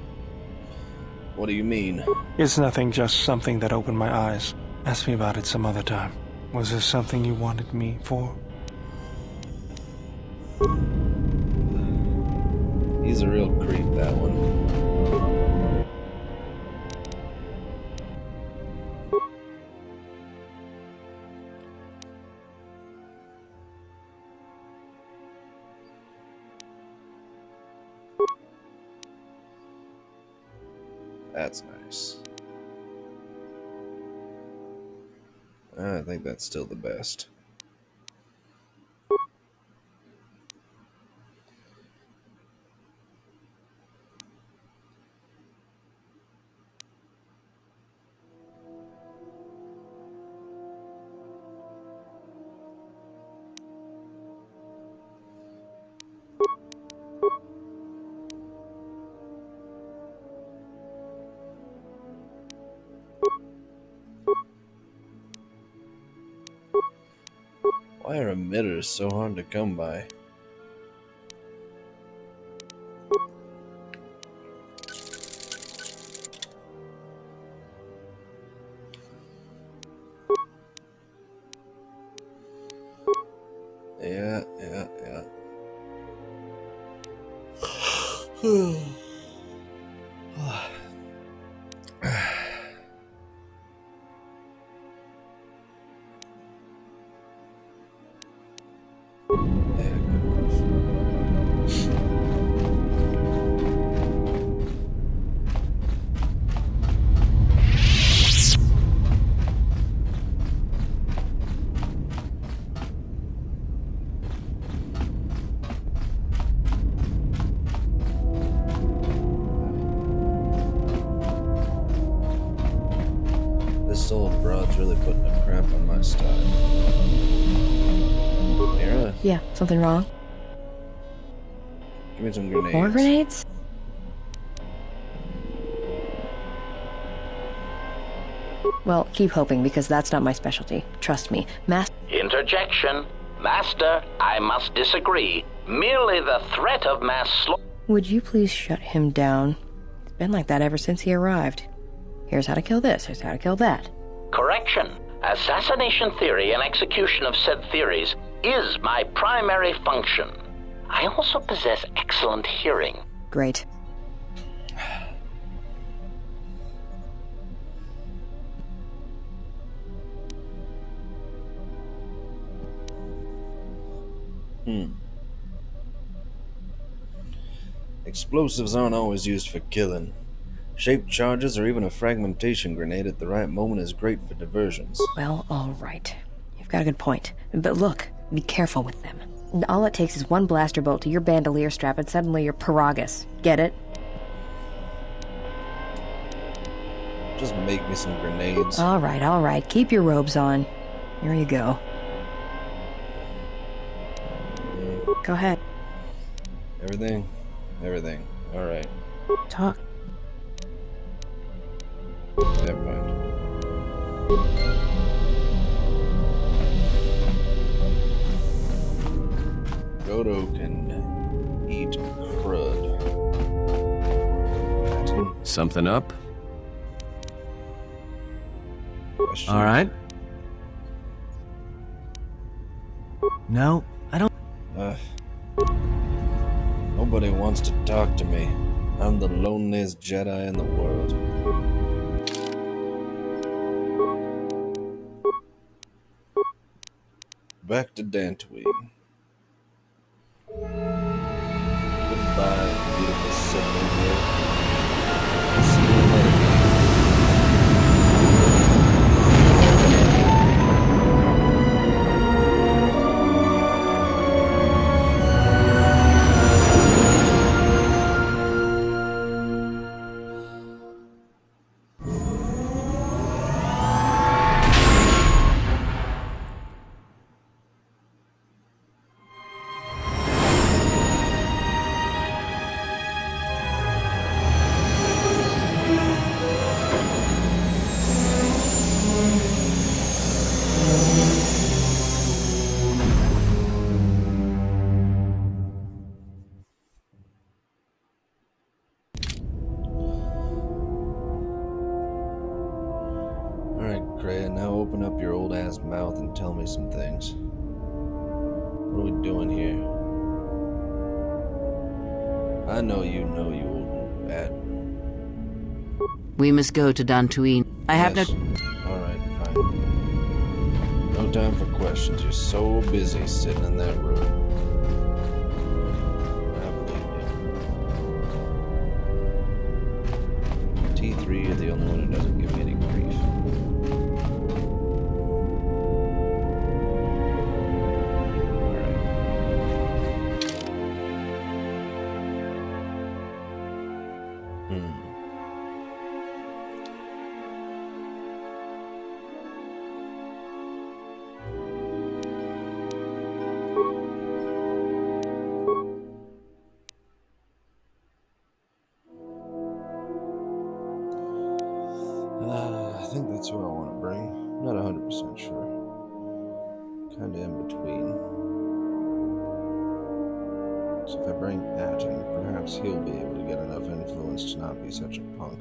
What do you mean? It's nothing, just something that opened my eyes. Ask me about it some other time. Was there something you wanted me for? He's a real creep, that one. That's nice. I think that's still the best. Why are emitters so hard to come by? Yeah. This old broad's really putting a cramp on my style. Mira, Yeah, something wrong? give me some grenades. More grenades? Well, keep hoping, because that's not my specialty. Trust me. Interjection. Master, I must disagree. Merely the threat of mass slaughter. Would you please shut him down? It's been like that ever since he arrived. Here's how to kill this, here's how to kill that. Correction. Assassination theory and execution of said theories is my primary function. I also possess excellent hearing. Great. Explosives aren't always used for killing. Shaped charges or even a fragmentation grenade at the right moment is great for diversions. Well, all right. You've got a good point. But look, be careful with them. All it takes is one blaster bolt to your bandolier strap and suddenly you're Paragus. Get it? Just make me some grenades. All right. Keep your robes on. Here you go. Go ahead. Everything? Everything. Alright. Talk. Never mind. Godo can eat crud. Something up? Question. All right. No, I don't. Nobody wants to talk to me. I'm the loneliest Jedi in the world. Back to Dantooine. Goodbye, beautiful sibling here. See you later. Alright, Kreia, now open up your old ass mouth and tell me some things. What are we doing here? I know you old bat. We must go to Dantooine. I have no... Alright, fine. No time for questions. You're so busy sitting in that room. I believe you. T3 are the only one who doesn't give me any grief. I think that's who I want to bring. Not 100% sure. Kinda in between. So if I bring Atom, perhaps he'll be able to get enough influence to not be such a punk.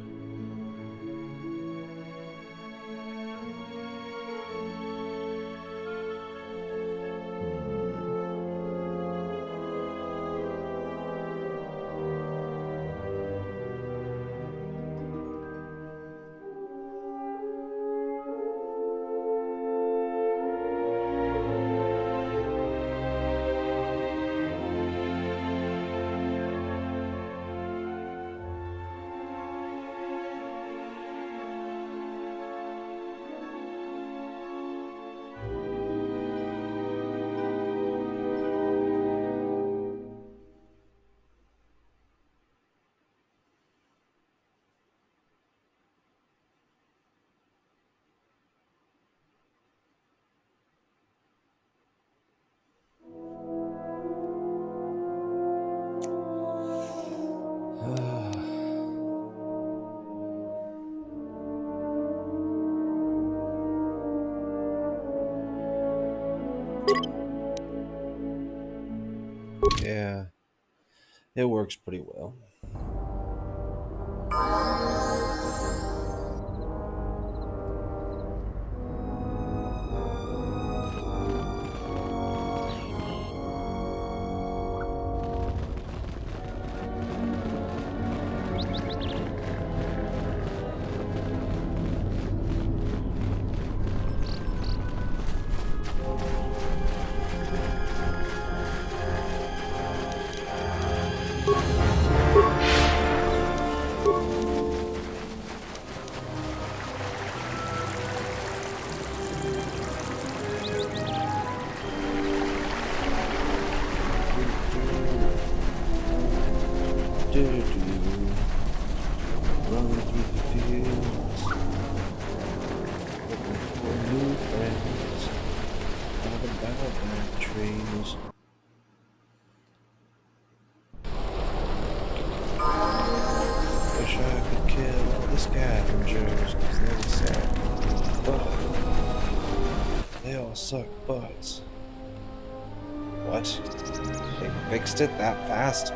Yeah, it works pretty well. Running through the fields, looking for new friends, all about that trees. Wish I could kill all the scavengers, cause they suck butt. They all suck butts. What? They fixed it that fast?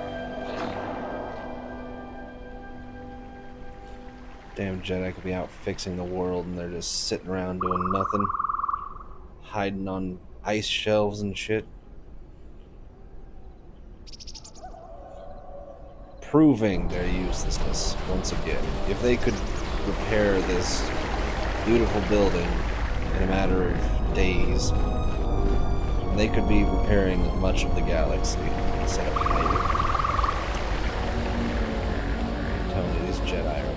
Damn Jedi could be out fixing the world and they're just sitting around doing nothing. Hiding on ice shelves and shit. Proving their uselessness once again. If they could repair this beautiful building in a matter of days, They could be repairing much of the galaxy instead of hiding. I'm telling you, these Jedi are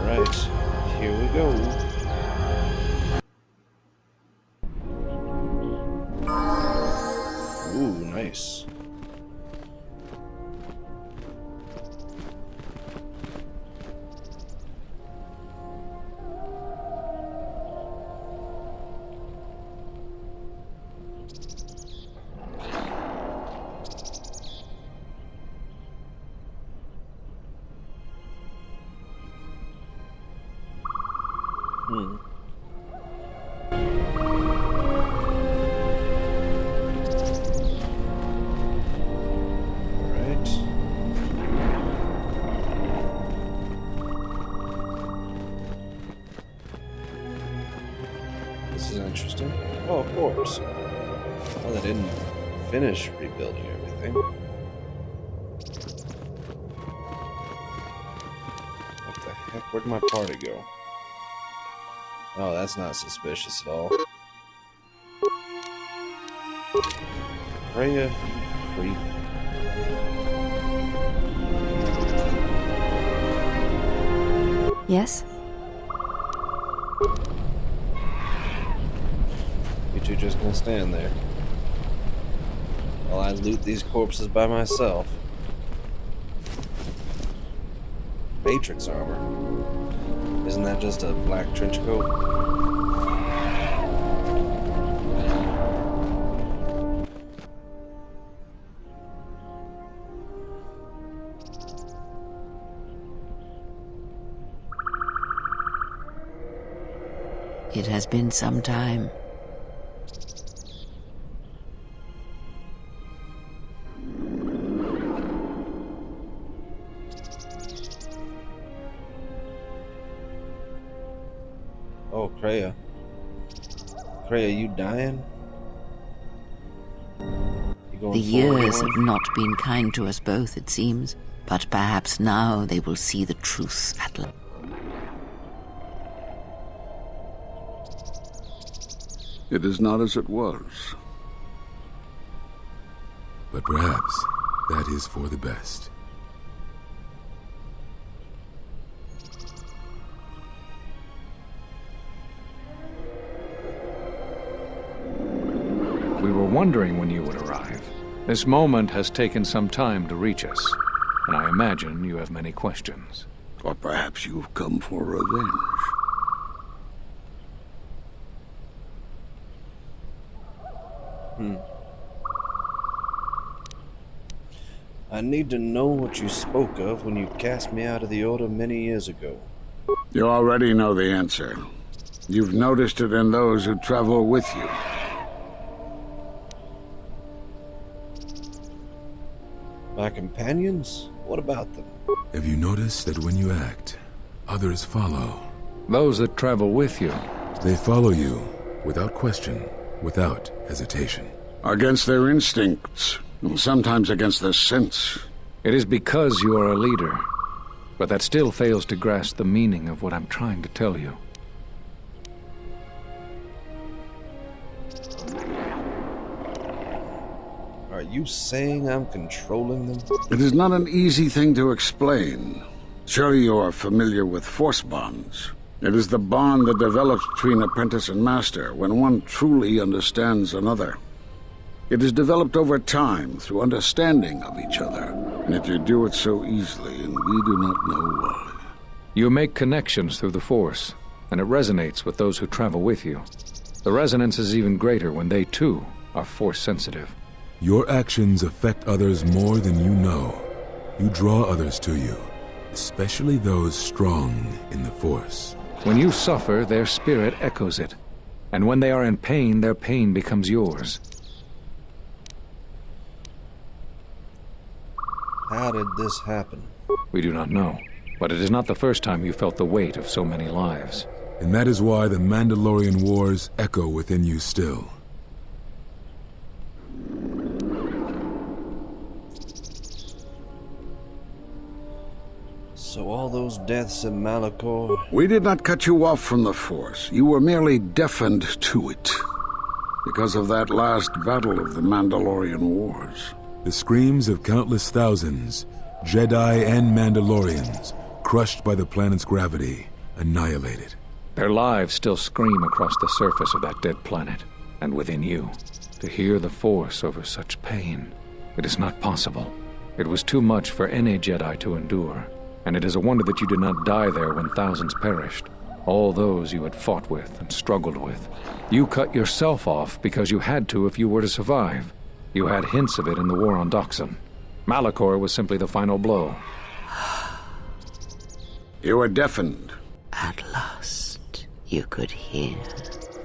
Alright, here we go. Ooh, nice. Alright. This is interesting. Oh, of course. Well, they didn't finish rebuilding everything. What the heck? Where'd my party go? Oh, that's not suspicious at all. Freya, creep. Yes? You two just gonna stand there while I loot these corpses by myself. Matrix armor. Isn't that just a black trench coat? It has been some time. Oh, Kreia. Kreia, you dying? You going The forward years again? have not been kind to us both, it seems. But perhaps now they will see the truth at last. It is not as it was. But perhaps that is for the best. We were wondering when you would arrive. This moment has taken some time to reach us, and I imagine you have many questions. Or perhaps you've come for revenge. I need to know what you spoke of when you cast me out of the Order many years ago. You already know the answer. You've noticed it in those who travel with you. My companions? What about them? Have you noticed that when you act, others follow? Those that travel with you. They follow you without question, without hesitation. Against their instincts, and sometimes against their sense. It is because you are a leader, but that still fails to grasp the meaning of what I'm trying to tell you. Are you saying I'm controlling them? It is not an easy thing to explain. Surely you are familiar with force bonds. It is the bond that develops between apprentice and master when one truly understands another. It is developed over time through understanding of each other, and yet you do it so easily, and we do not know why. You make connections through the Force, and it resonates with those who travel with you. The resonance is even greater when they, too, are Force-sensitive. Your actions affect others more than you know. You draw others to you, especially those strong in the Force. When you suffer, their spirit echoes it. And when they are in pain, their pain becomes yours. How did this happen? We do not know. But it is not the first time you felt the weight of so many lives. And that is why the Mandalorian Wars echo within you still. So all those deaths in Malachor... We did not cut you off from the Force. You were merely deafened to it. Because of that last battle of the Mandalorian Wars. The screams of countless thousands, Jedi and Mandalorians, crushed by the planet's gravity, annihilated. Their lives still scream across the surface of that dead planet, and within you. To hear the Force over such pain, it is not possible. It was too much for any Jedi to endure, and it is a wonder that you did not die there when thousands perished. All those you had fought with and struggled with. You cut yourself off because you had to if you were to survive. You had hints of it in the war on Doxon. Malachor was simply the final blow. You were deafened. At last, you could hear.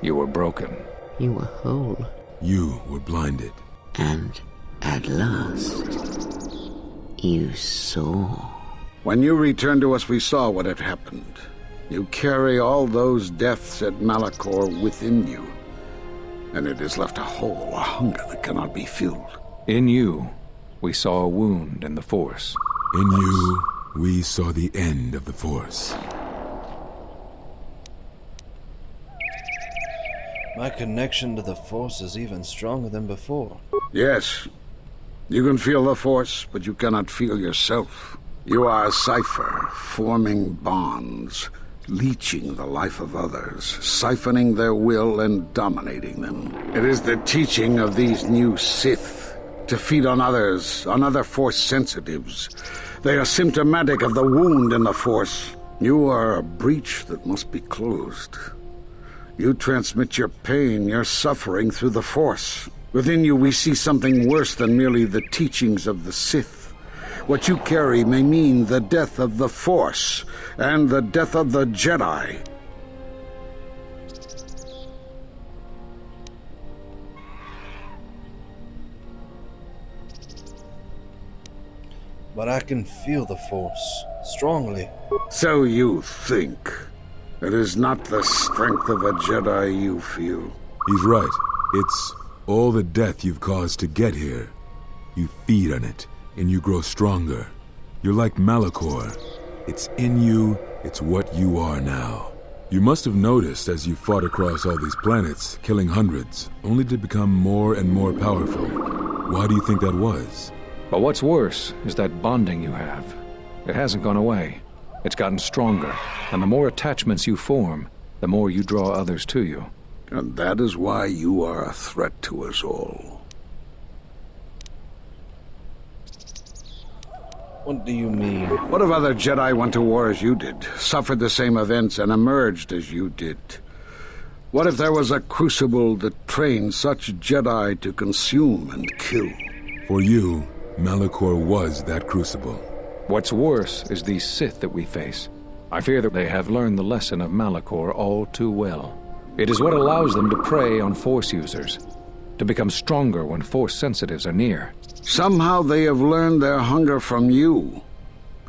You were broken. You were whole. You were blinded. And at last, you saw. When you returned to us, we saw what had happened. You carry all those deaths at Malachor within you. And it has left a hole, a hunger that cannot be filled. In you, we saw a wound in the Force. In you, we saw the end of the Force. My connection to the Force is even stronger than before. Yes. You can feel the Force, but you cannot feel yourself. You are a cipher, forming bonds, leeching the life of others, siphoning their will and dominating them. It is the teaching of these new Sith to feed on others, on other Force sensitives. They are symptomatic of the wound in the Force. You are a breach that must be closed. You transmit your pain, your suffering through the Force. Within you we see something worse than merely the teachings of the Sith. What you carry may mean the death of the Force, and the death of the Jedi. But I can feel the Force, strongly. So you think. It is not the strength of a Jedi you feel. He's right. It's all the death you've caused to get here. You feed on it, and you grow stronger. You're like Malachor. It's in you, it's what you are now. You must have noticed as you fought across all these planets, killing hundreds, only to become more and more powerful. Why do you think that was? But what's worse is that bonding you have. It hasn't gone away. It's gotten stronger, and the more attachments you form, the more you draw others to you. And that is why you are a threat to us all. What do you mean? What if other Jedi went to war as you did, suffered the same events, and emerged as you did? What if there was a crucible that trained such Jedi to consume and kill? For you, Malachor was that crucible. What's worse is these Sith that we face. I fear that they have learned the lesson of Malachor all too well. It is what allows them to prey on Force users, to become stronger when Force sensitives are near. Somehow they have learned their hunger from you.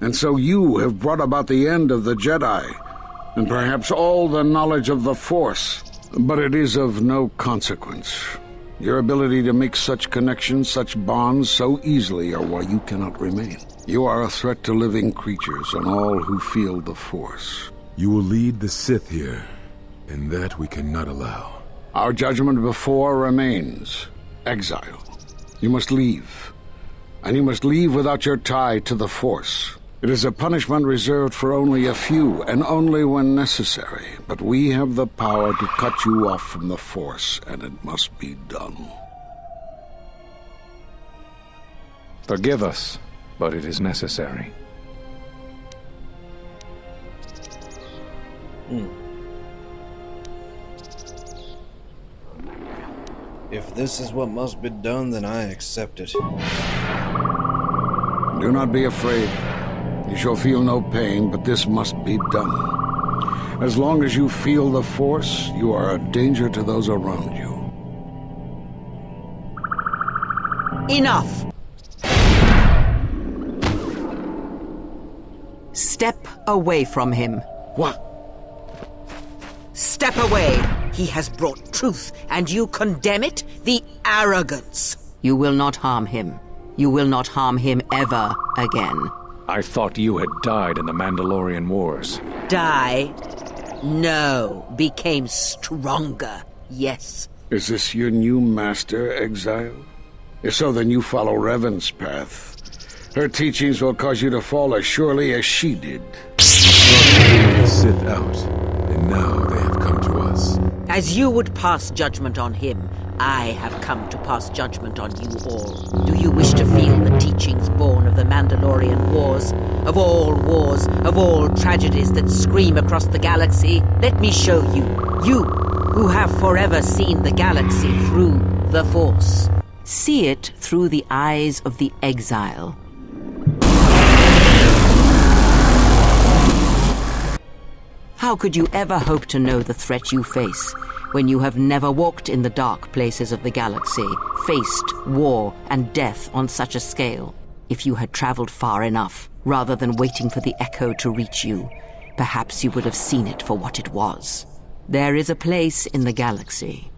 And so you have brought about the end of the Jedi, and perhaps all the knowledge of the Force. But it is of no consequence. Your ability to make such connections, such bonds so easily are why you cannot remain. You are a threat to living creatures and all who feel the Force. You will lead the Sith here, and that we cannot allow. Our judgment before remains. Exile. You must leave. And you must leave without your tie to the Force. It is a punishment reserved for only a few, and only when necessary. But we have the power to cut you off from the Force, and it must be done. Forgive us, but it is necessary. If this is what must be done, then I accept it. Do not be afraid. You shall feel no pain, but this must be done. As long as you feel the Force, you are a danger to those around you. Enough! Step away from him. What? Step away! He has brought truth, and you condemn it? The arrogance! You will not harm him. You will not harm him ever again. I thought you had died in the Mandalorian Wars. Die? No. Became stronger. Yes. Is this your new master, Exile? If so, then you follow Revan's path. Her teachings will cause you to fall as surely as she did. The Sith out, and now they have come to us. As you would pass judgment on him, I have come to pass judgment on you all. Do you wish to feel the teachings born of the Mandalorian Wars? Of all tragedies that scream across the galaxy? Let me show you. You, who have forever seen the galaxy through the Force. See it through the eyes of the Exile. How could you ever hope to know the threat you face when you have never walked in the dark places of the galaxy, faced war and death on such a scale? If you had traveled far enough, rather than waiting for the echo to reach you, perhaps you would have seen it for what it was. There is a place in the galaxy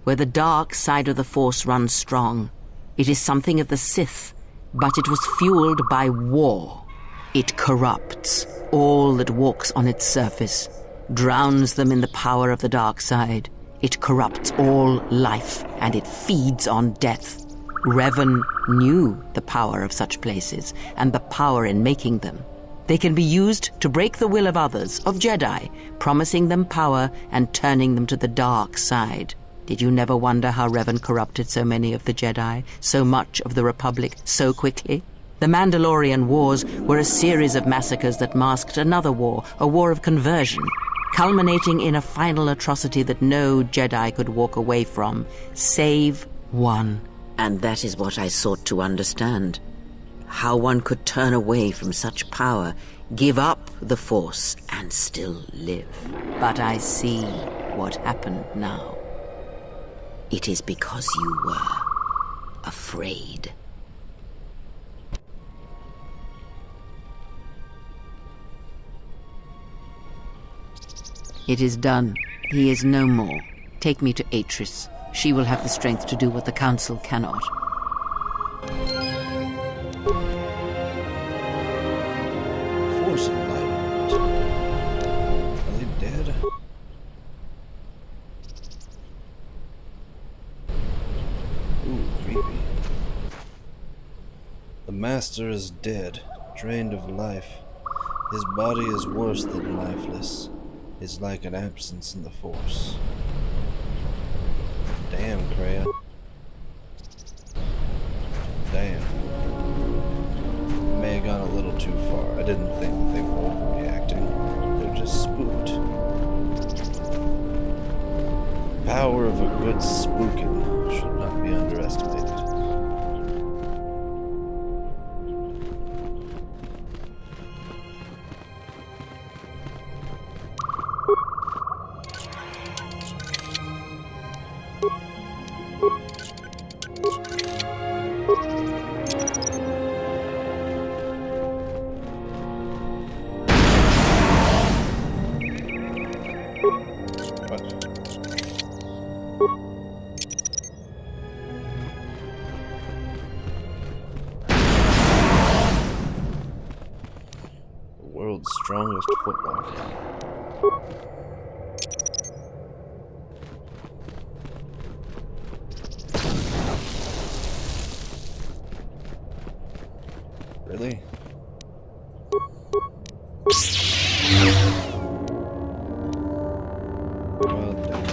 where the dark side of the Force runs strong. It is something of the Sith, but it was fueled by war. It corrupts all that walks on its surface, drowns them in the power of the dark side. It corrupts all life, and it feeds on death. Revan knew the power of such places, and the power in making them. They can be used to break the will of others, of Jedi, promising them power and turning them to the dark side. Did you never wonder how Revan corrupted so many of the Jedi, so much of the Republic, so quickly? The Mandalorian Wars were a series of massacres that masked another war, a war of conversion, culminating in a final atrocity that no Jedi could walk away from, save one. And that is what I sought to understand. How one could turn away from such power, give up the Force, and still live. But I see what happened now. It is because you were afraid. It is done. He is no more. Take me to Atris. She will have the strength to do what the Council cannot. Force enlightenment. Are they dead? Ooh, creepy. The Master is dead, drained of life. His body is worse than lifeless. Is like an absence in the Force. Damn, Kreia. Damn. May have gone a little too far. I didn't think that they were overreacting. They're just spooked. Power of a good spooking should not be underestimated. World's strongest footlocker. Really? Well, damn.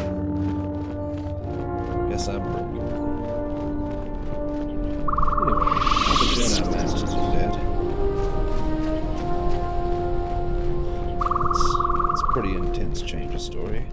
Guess I'm broken. Anyway, all the Jedi Masters are dead. It's a pretty intense change of story.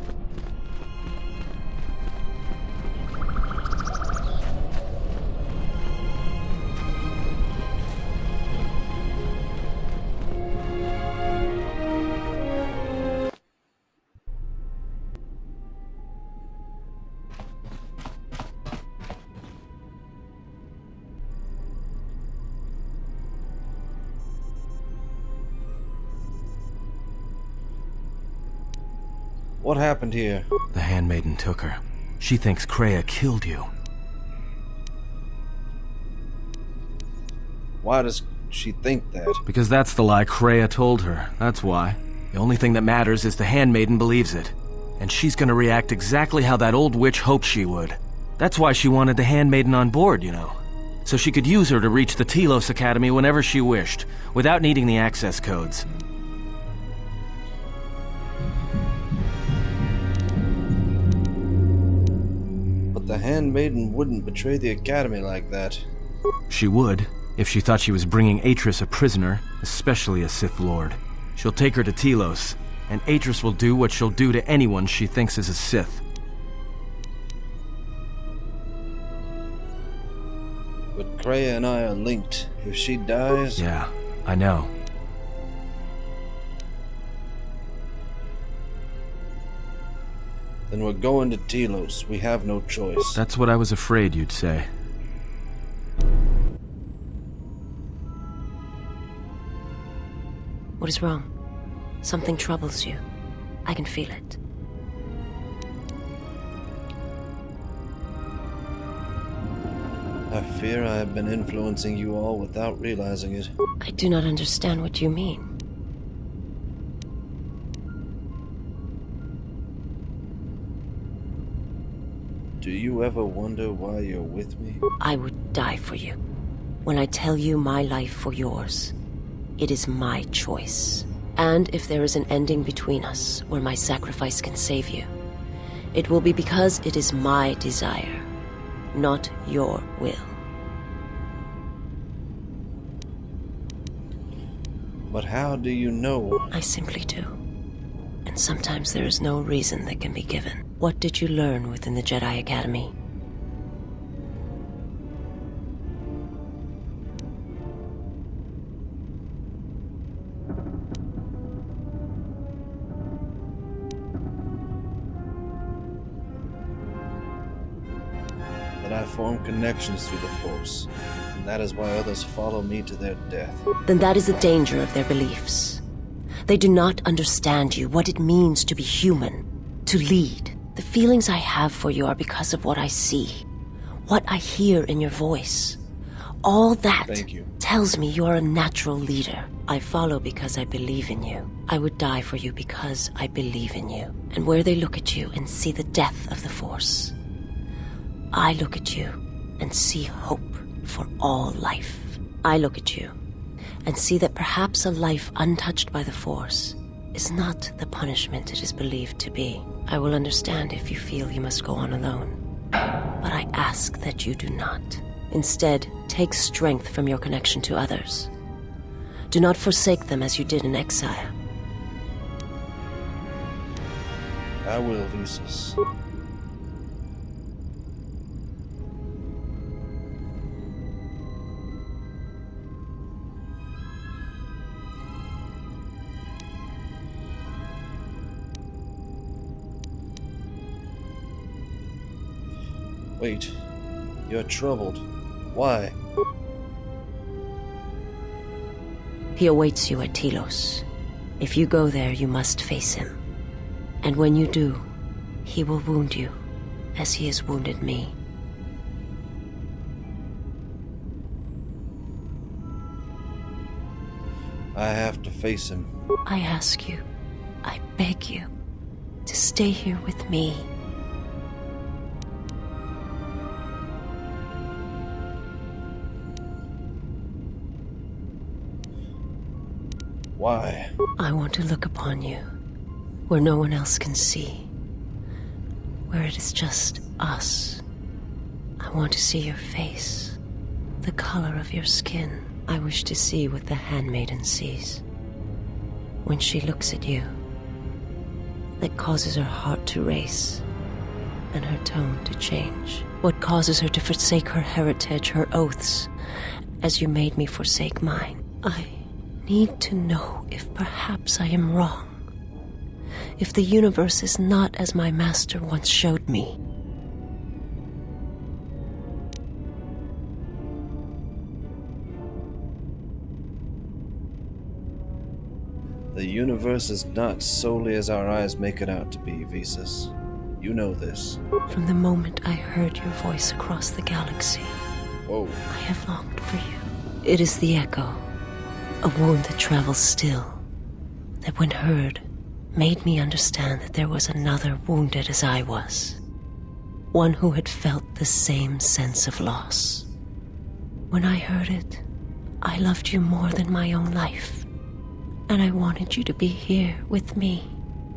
What happened here? The handmaiden took her. She thinks Kreia killed you. Why does she think that? Because that's the lie Kreia told her, that's why. The only thing that matters is the Handmaiden believes it. And she's gonna react exactly how that old witch hoped she would. That's why she wanted the Handmaiden on board, you know. So she could use her to reach the Telos Academy whenever she wished, without needing the access codes. But the Handmaiden wouldn't betray the Academy like that. She would, if she thought she was bringing Atris a prisoner, especially a Sith Lord. She'll take her to Telos, and Atris will do what she'll do to anyone she thinks is a Sith. But Kreia and I are linked. If she dies... Yeah, I know. Then we're going to Telos. We have no choice. That's what I was afraid you'd say. What is wrong? Something troubles you. I can feel it. I fear I have been influencing you all without realizing it. I do not understand what you mean. Do you ever wonder why you're with me? I would die for you. When I tell you my life for yours, it is my choice. And if there is an ending between us where my sacrifice can save you, it will be because it is my desire, not your will. But how do you know? I simply do. And sometimes there is no reason that can be given. What did you learn within the Jedi Academy? That I form connections through the Force. And that is why others follow me to their death. Then that is the danger of their beliefs. They do not understand you, what it means to be human, to lead. The feelings I have for you are because of what I see, what I hear in your voice. All that tells me you're a natural leader. I follow because I believe in you. I would die for you because I believe in you. And where they look at you and see the death of the Force, I look at you and see hope for all life. I look at you and see that perhaps a life untouched by the Force is not the punishment it is believed to be. I will understand if you feel you must go on alone, but I ask that you do not. Instead, take strength from your connection to others. Do not forsake them as you did in exile. I will, Visas. Wait, you're troubled. Why? He awaits you at Telos. If you go there, you must face him. And when you do, he will wound you, as he has wounded me. I have to face him. I ask you, I beg you, to stay here with me. Why? I want to look upon you, where no one else can see. Where it is just us. I want to see your face, the color of your skin. I wish to see what the Handmaiden sees. When she looks at you, that causes her heart to race, and her tone to change. What causes her to forsake her heritage, her oaths, as you made me forsake mine. I need to know if perhaps I am wrong. If the universe is not as my master once showed me. The universe is not solely as our eyes make it out to be, Visas. You know this. From the moment I heard your voice across the galaxy, Whoa. I have longed for you. It is the echo, A wound that travels still, that when heard, made me understand that there was another wounded as I was. One who had felt the same sense of loss. When I heard it, I loved you more than my own life. And I wanted you to be here with me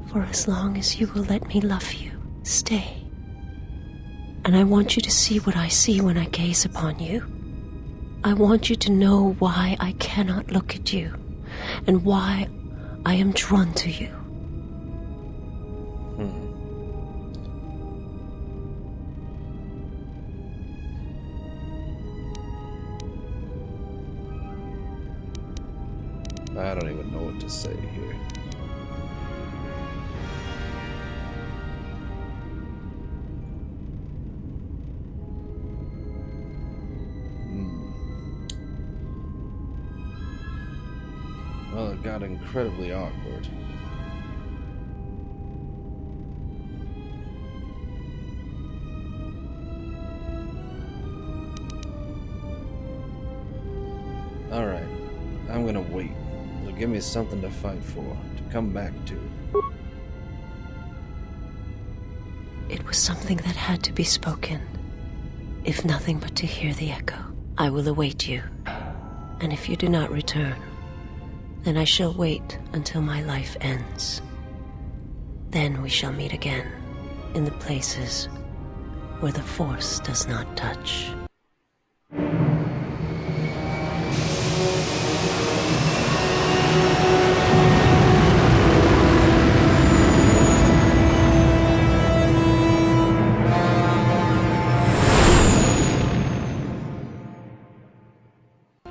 for as long as you will let me love you. Stay. And I want you to see what I see when I gaze upon you. I want you to know why I cannot look at you, and why I am drawn to you. I don't even know what to say here. Well, it got incredibly awkward. Alright, I'm gonna wait. It'll give me something to fight for, to come back to. It was something that had to be spoken, if nothing but to hear the echo. I will await you, and if you do not return, then I shall wait until my life ends. Then we shall meet again, in the places where the Force does not touch.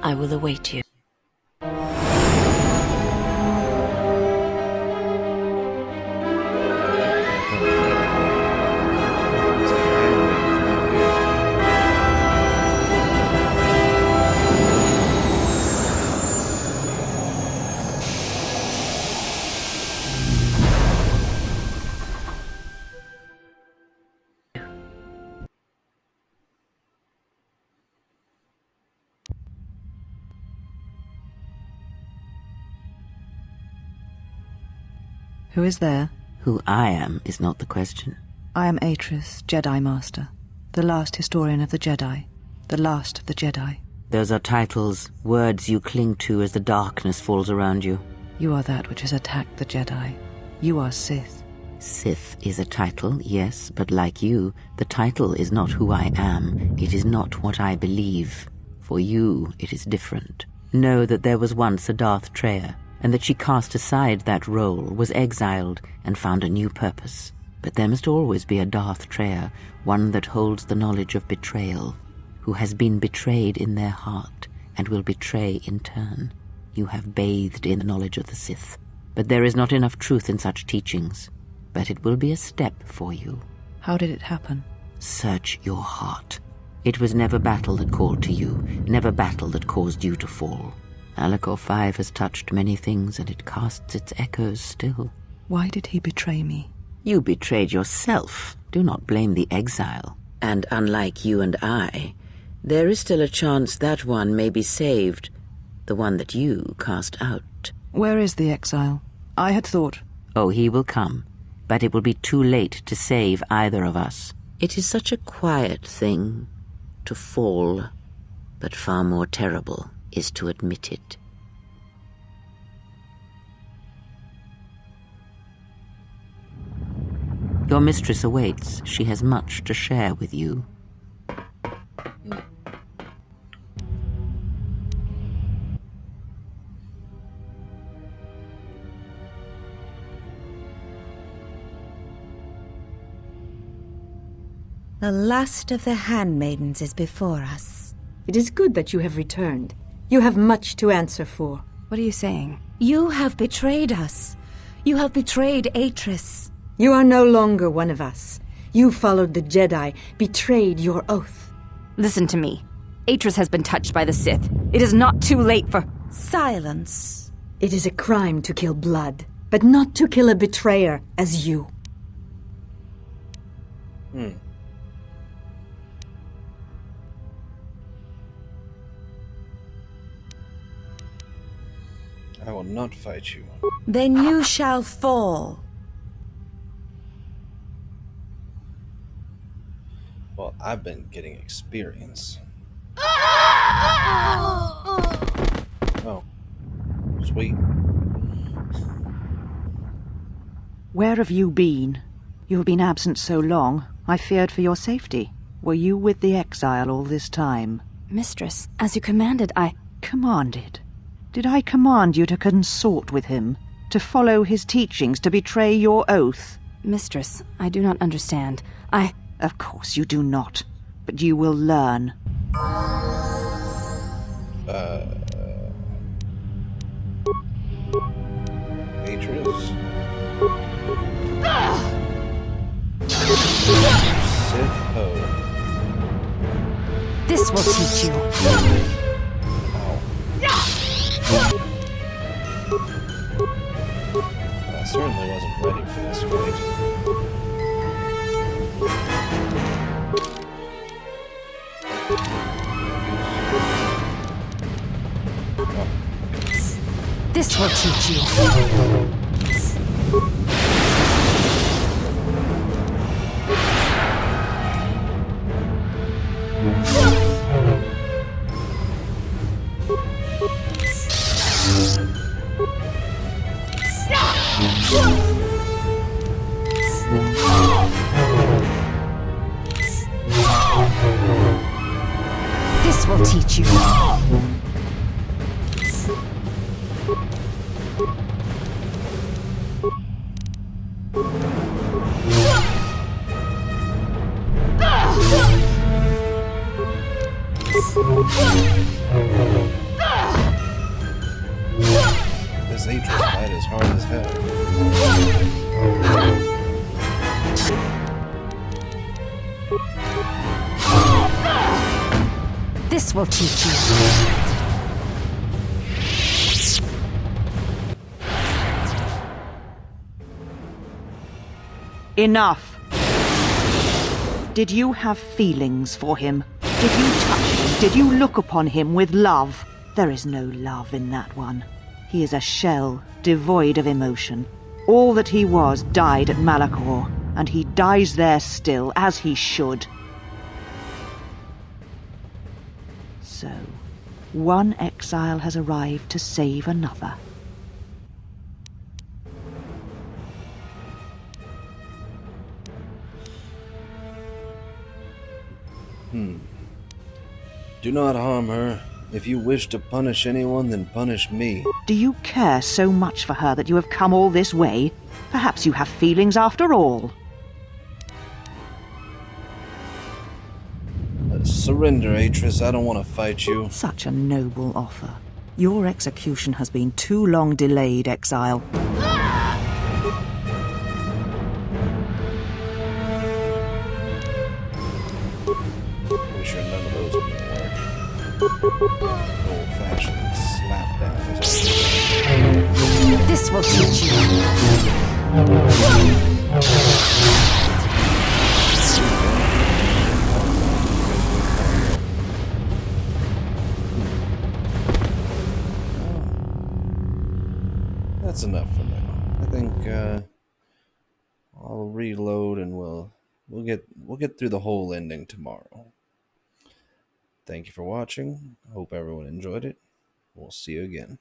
I will await you. Who is there? Who I am is not the question. I am Atris, Jedi Master, the last historian of the Jedi, the last of the Jedi. Those are titles, words you cling to as the darkness falls around you. You are that which has attacked the Jedi. You are Sith. Sith is a title, yes, but like you, the title is not who I am. It is not what I believe. For you, it is different. Know that there was once a Darth Treya, and that she cast aside that role, was exiled, and found a new purpose. But there must always be a Darth Treya, one that holds the knowledge of betrayal, who has been betrayed in their heart, and will betray in turn. You have bathed in the knowledge of the Sith. But there is not enough truth in such teachings. But it will be a step for you. How did it happen? Search your heart. It was never battle that called to you, never battle that caused you to fall. Alakor 5 has touched many things, and it casts its echoes still. Why did he betray me? You betrayed yourself. Do not blame the exile. And unlike you and I, there is still a chance that one may be saved, the one that you cast out. Where is the exile? I had thought... Oh, he will come, but it will be too late to save either of us. It is such a quiet thing to fall, but far more terrible is to admit it. Your mistress awaits. She has much to share with you. The last of the handmaidens is before us. It is good that you have returned. You have much to answer for. What are you saying? You have betrayed us. You have betrayed Atris. You are no longer one of us. You followed the Jedi, betrayed your oath. Listen to me. Atris has been touched by the Sith. It is not too late for... Silence. It is a crime to kill blood, but not to kill a betrayer as you. I will not fight you. Then you shall fall. Well, I've been getting experience. Oh, sweet. Where have you been? You have been absent so long, I feared for your safety. Were you with the exile all this time? Mistress, as you commanded, I... Commanded? Did I command you to consort with him? To follow his teachings, to betray your oath? Mistress, I do not understand. I... Of course you do not. But you will learn. Beatrice? Sith Ho. This will teach you. I certainly wasn't ready for this fight. This will teach you. This will teach you. This Atrus fight is hard as hell. This will teach you. Enough! Did you have feelings for him? Did you touch him? Did you look upon him with love? There is no love in that one. He is a shell, devoid of emotion. All that he was died at Malachor, and he dies there still, as he should. So, one exile has arrived to save another. Do not harm her. If you wish to punish anyone, then punish me. Do you care so much for her that you have come all this way? Perhaps you have feelings after all. Surrender, Atrus. I don't want to fight you. Such a noble offer. Your execution has been too long delayed, exile. Pretty sure none of those are going to work. Old-fashioned slapdown is all. This will teach you. That's enough for now. I think I'll reload and we'll get through the whole ending tomorrow. Thank you for watching. I hope everyone enjoyed it. We'll see you again.